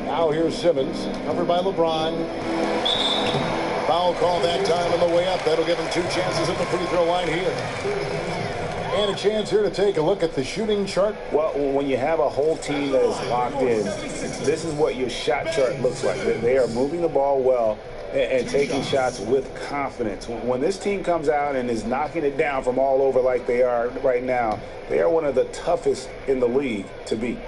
Now here's Simmons, covered by LeBron. Foul call that time on the way up. That'll give him 2 chances at the free throw line here. And a chance here to take a look at the shooting chart. Well, when you have a whole team that is locked in, this is what your shot chart looks like. They are moving the ball well and taking shots with confidence. When this team comes out and is knocking it down from all over like they are right now, they are one of the toughest in the league to beat.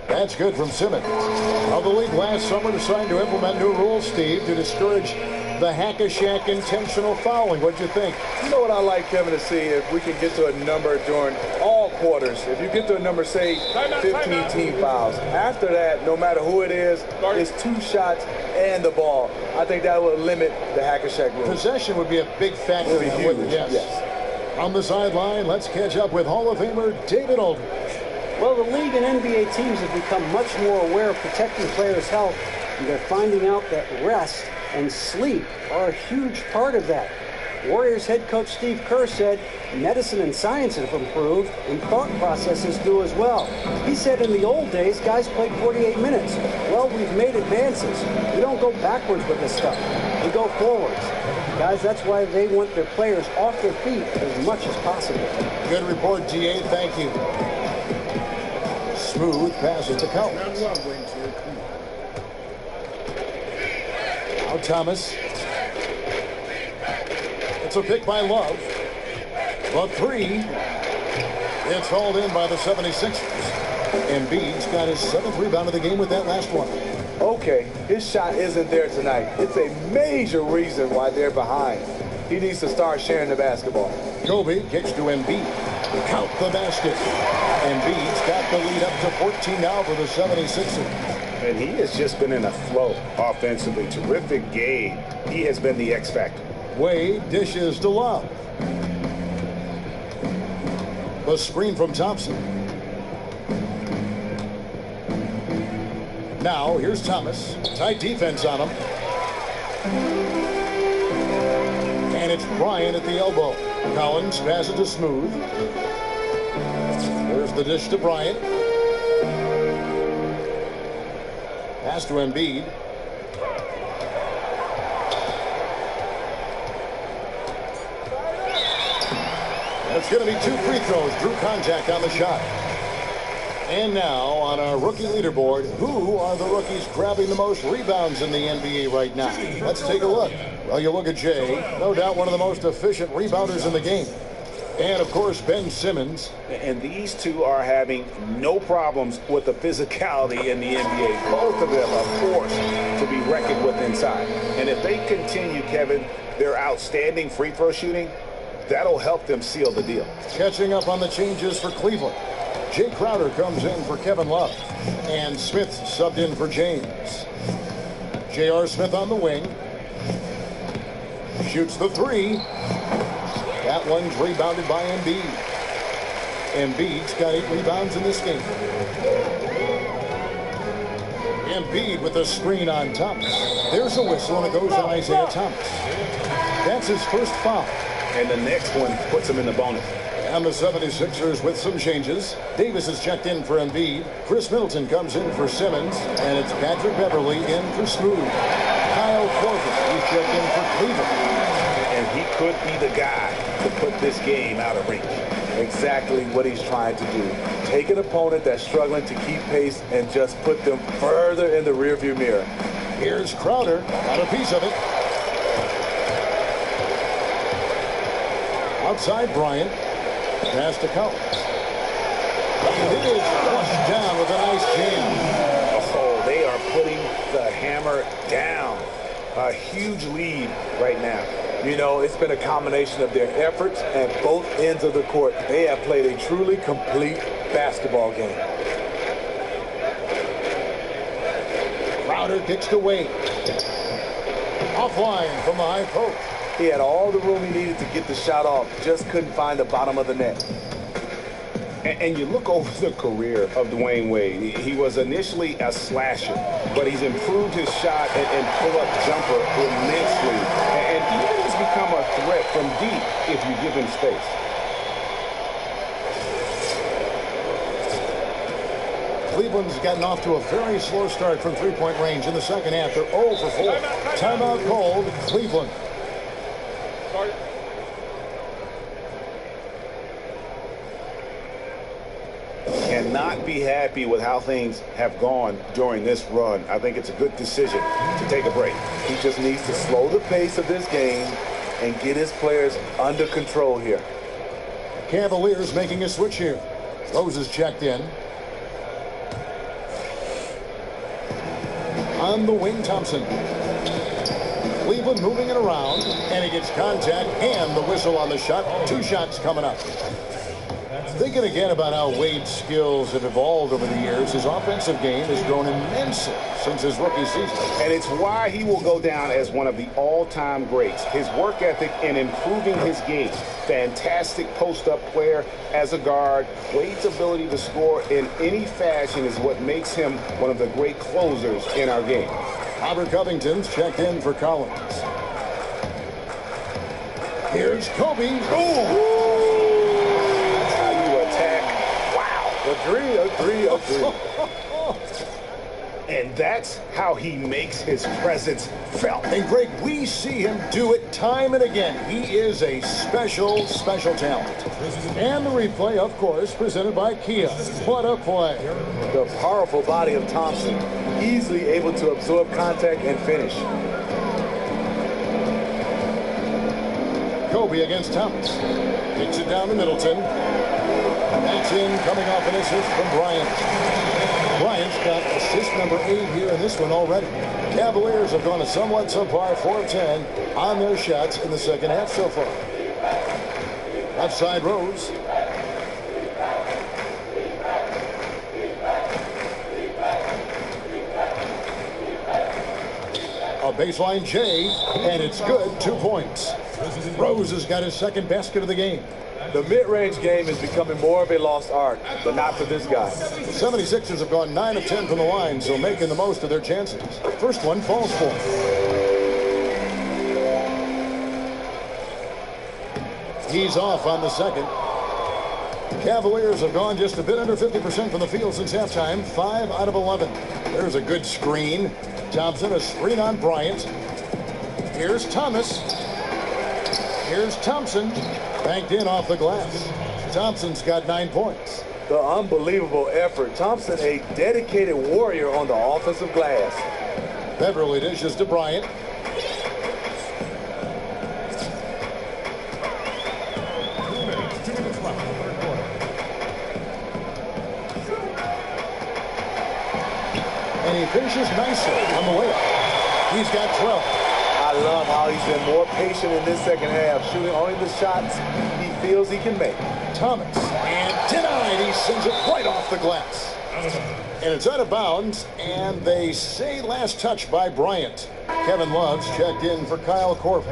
That's good from Simmons. Now, the league last summer decided to implement new rules, Steve, to discourage the hack-a-shack intentional fouling. What'd you think? You know what I like, Kevin, to see if we can get to a number during all quarters. If you get to a number, say, 15 team fouls. After that, no matter who it is, it's 2 shots and the ball. I think that will limit the hack-a-shack rule. Possession would be a big factor. It would be huge, yes. On the sideline, let's catch up with Hall of Famer David Aldridge. Well, the league and NBA teams have become much more aware of protecting players' health, and they're finding out that rest and sleep are a huge part of that. Warriors head coach Steve Kerr said medicine and science have improved, and thought processes do as well. He said in the old days, guys played 48 minutes. Well, we've made advances. We don't go backwards with this stuff. We go forwards. Guys, that's why they want their players off their feet as much as possible. Good report, GA. Thank you. Smooth pass to Collins. Now Thomas. It's a pick by Love. The 3. It's hauled in by the 76ers. Embiid's got his 7th rebound of the game with that last one. Okay, his shot isn't there tonight. It's a major reason why they're behind. He needs to start sharing the basketball. Kobe kicks to Embiid. Count the basket. Embiid's got the lead up to 14 now for the 76ers. And he has just been in a flow offensively. Terrific game. He has been the X factor. Wade dishes to Love. The screen from Thompson. Now here's Thomas. Tight defense on him. And it's Bryant at the elbow. Collins passes to Smooth. There's the dish to Bryant. Pass to Embiid. It's going to be 2 free throws. Drew contact on the shot. And now on our rookie leaderboard, who are the rookies grabbing the most rebounds in the NBA right now? Let's take a look. Well, you look at Jay, no doubt one of the most efficient rebounders in the game. And, of course, Ben Simmons. And these two are having no problems with the physicality in the NBA. Both of them are forced to be reckoned with inside. And if they continue, Kevin, their outstanding free throw shooting, that'll help them seal the deal. Catching up on the changes for Cleveland. Jay Crowder comes in for Kevin Love. And Smith subbed in for James. J.R. Smith on the wing. Shoots the 3. That one's rebounded by Embiid. Embiid's got 8 rebounds in this game. Embiid with a screen on Thomas. There's a whistle, and it goes on Isaiah Thomas. That's his first foul. And the next one puts him in the bonus. And the 76ers with some changes. Davis is checked in for Embiid. Chris Middleton comes in for Simmons. And it's Patrick Beverly in for Smooth. Kyle Korver, he's checked in for Cleveland. And he could be the guy to put this game out of reach. exactly what he's trying to do. Take an opponent that's struggling to keep pace and just put them further in the rearview mirror. Here's Crowder, got a piece of it. Outside Bryant, pass to Collins. And it is flushed down with a nice jam. Oh, they are putting the hammer down. A huge lead right now. You know, it's been a combination of their efforts at both ends of the court. They have played a truly complete basketball game. Crowder kicks to Wade. Offline from the high post. He had all the room he needed to get the shot off, just couldn't find the bottom of the net. And you look over the career of Dwyane Wade. He was initially a slasher, but he's improved his shot and pull-up jumper immensely. And he has become a threat from deep if you give him space. Cleveland's gotten off to a very slow start from three-point range in the second half. They're 0 for 4. Timeout called, Cleveland. Cannot be happy with how things have gone during this run. I think it's a good decision to take a break. He just needs to slow the pace of this game and get his players under control here. Cavaliers making a switch here. Rose is checked in. On the wing, Thompson. Cleveland moving it around, and he gets contact and the whistle on the shot. 2 shots coming up. Thinking again about how Wade's skills have evolved over the years, his offensive game has grown immensely since his rookie season. And it's why he will go down as one of the all-time greats. His work ethic in improving his game. Fantastic post-up player as a guard. Wade's ability to score in any fashion is what makes him one of the great closers in our game. Robert Covington's checked in for Collins. Here's Kobe. Ooh! Agree. And that's how he makes his presence felt. And Greg, we see him do it time and again. He is a special, special talent. And the replay, of course, presented by Kia. What a play. The powerful body of Thompson, easily able to absorb contact and finish. Kobe against Thomas. Kicks it down to Middleton. That's in, coming off an assist from Bryant. Bryant's got assist number 8 here in this one already. Cavaliers have gone a somewhat subpar 4 of 10 on their shots in the second half so far. Left side Rose. A baseline J, and it's good. 2 points. Rose has got his second basket of the game. The mid-range game is becoming more of a lost art, but not for this guy. The 76ers have gone 9 of 10 from the line, so making the most of their chances. First one falls for. He's off on the second. Cavaliers have gone just a bit under 50% from the field since halftime, 5 out of 11. There's a good screen. Thompson, a screen on Bryant. Here's Thomas. Here's Thompson. Banked in off the glass. Thompson's got 9 points. The unbelievable effort. Thompson, a dedicated warrior on the offensive glass. Beverly dishes to Bryant. And he finishes nicely on the way up. He's got 12. I love how he's been more patient in this second half, shooting only the shots he feels he can make. Thomas, and denied. He sends it right off the glass. And it's out of bounds, and they say last touch by Bryant. Kevin Love's checked in for Kyle Korver.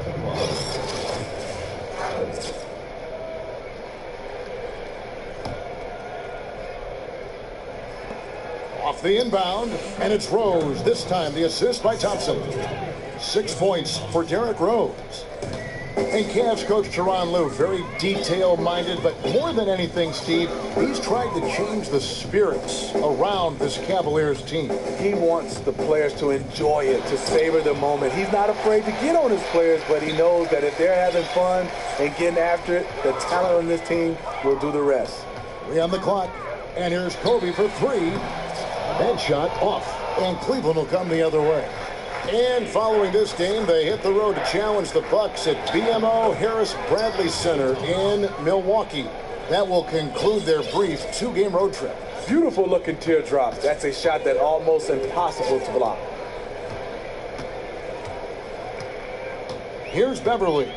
Off the inbound, and it's Rose. This time the assist by Thompson. 6 points for Derrick Rose. And Cavs coach Tyronn Lue, very detail-minded, but more than anything, Steve, he's tried to change the spirits around this Cavaliers team. He wants the players to enjoy it, to savor the moment. He's not afraid to get on his players, but he knows that if they're having fun and getting after it, the talent on this team will do the rest. 3 on the clock, and here's Kobe for 3. That shot off, and Cleveland will come the other way. And following this game, they hit the road to challenge the Bucks at BMO Harris Bradley Center in Milwaukee. That will conclude their brief 2-game road trip. Beautiful looking teardrops. That's a shot that almost impossible to block. Here's Beverly.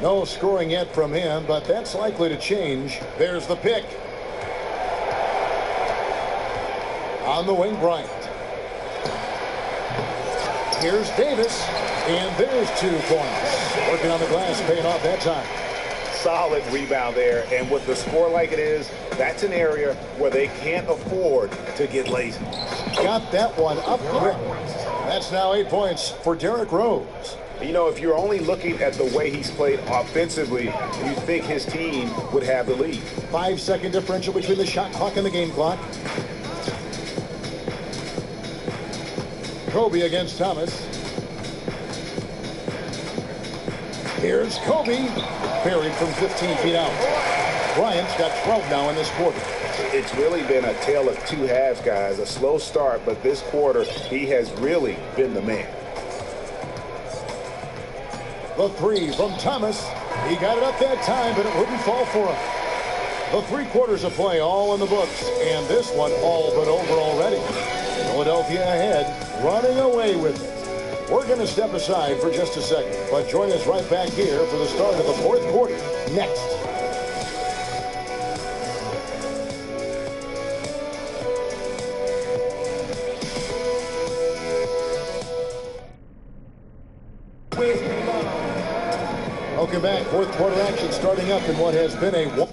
No scoring yet from him, but that's likely to change. There's the pick. On the wing, Bryant. Here's Davis, and there's 2 points. Working on the glass, paying off that time. Solid rebound there, and with the score like it is, that's an area where they can't afford to get lazy. Got that one up quick. That's now 8 points for Derrick Rose. You know, if you're only looking at the way he's played offensively, you think his team would have the lead. 5-second differential between the shot clock and the game clock. Kobe against Thomas. Here's Kobe. Buried from 15 feet out. Bryant's got 12 now in this quarter. It's really been a tale of 2 halves, guys. A slow start, but this quarter, he has really been the man. The 3 from Thomas. He got it up that time, but it wouldn't fall for him. The 3 quarters of play all in the books, and this one all but over already. Philadelphia ahead, running away with it. We're going to step aside for just a second, but join us right back here for the start of the 4th quarter next. Welcome back. 4th quarter action starting up in what has been a...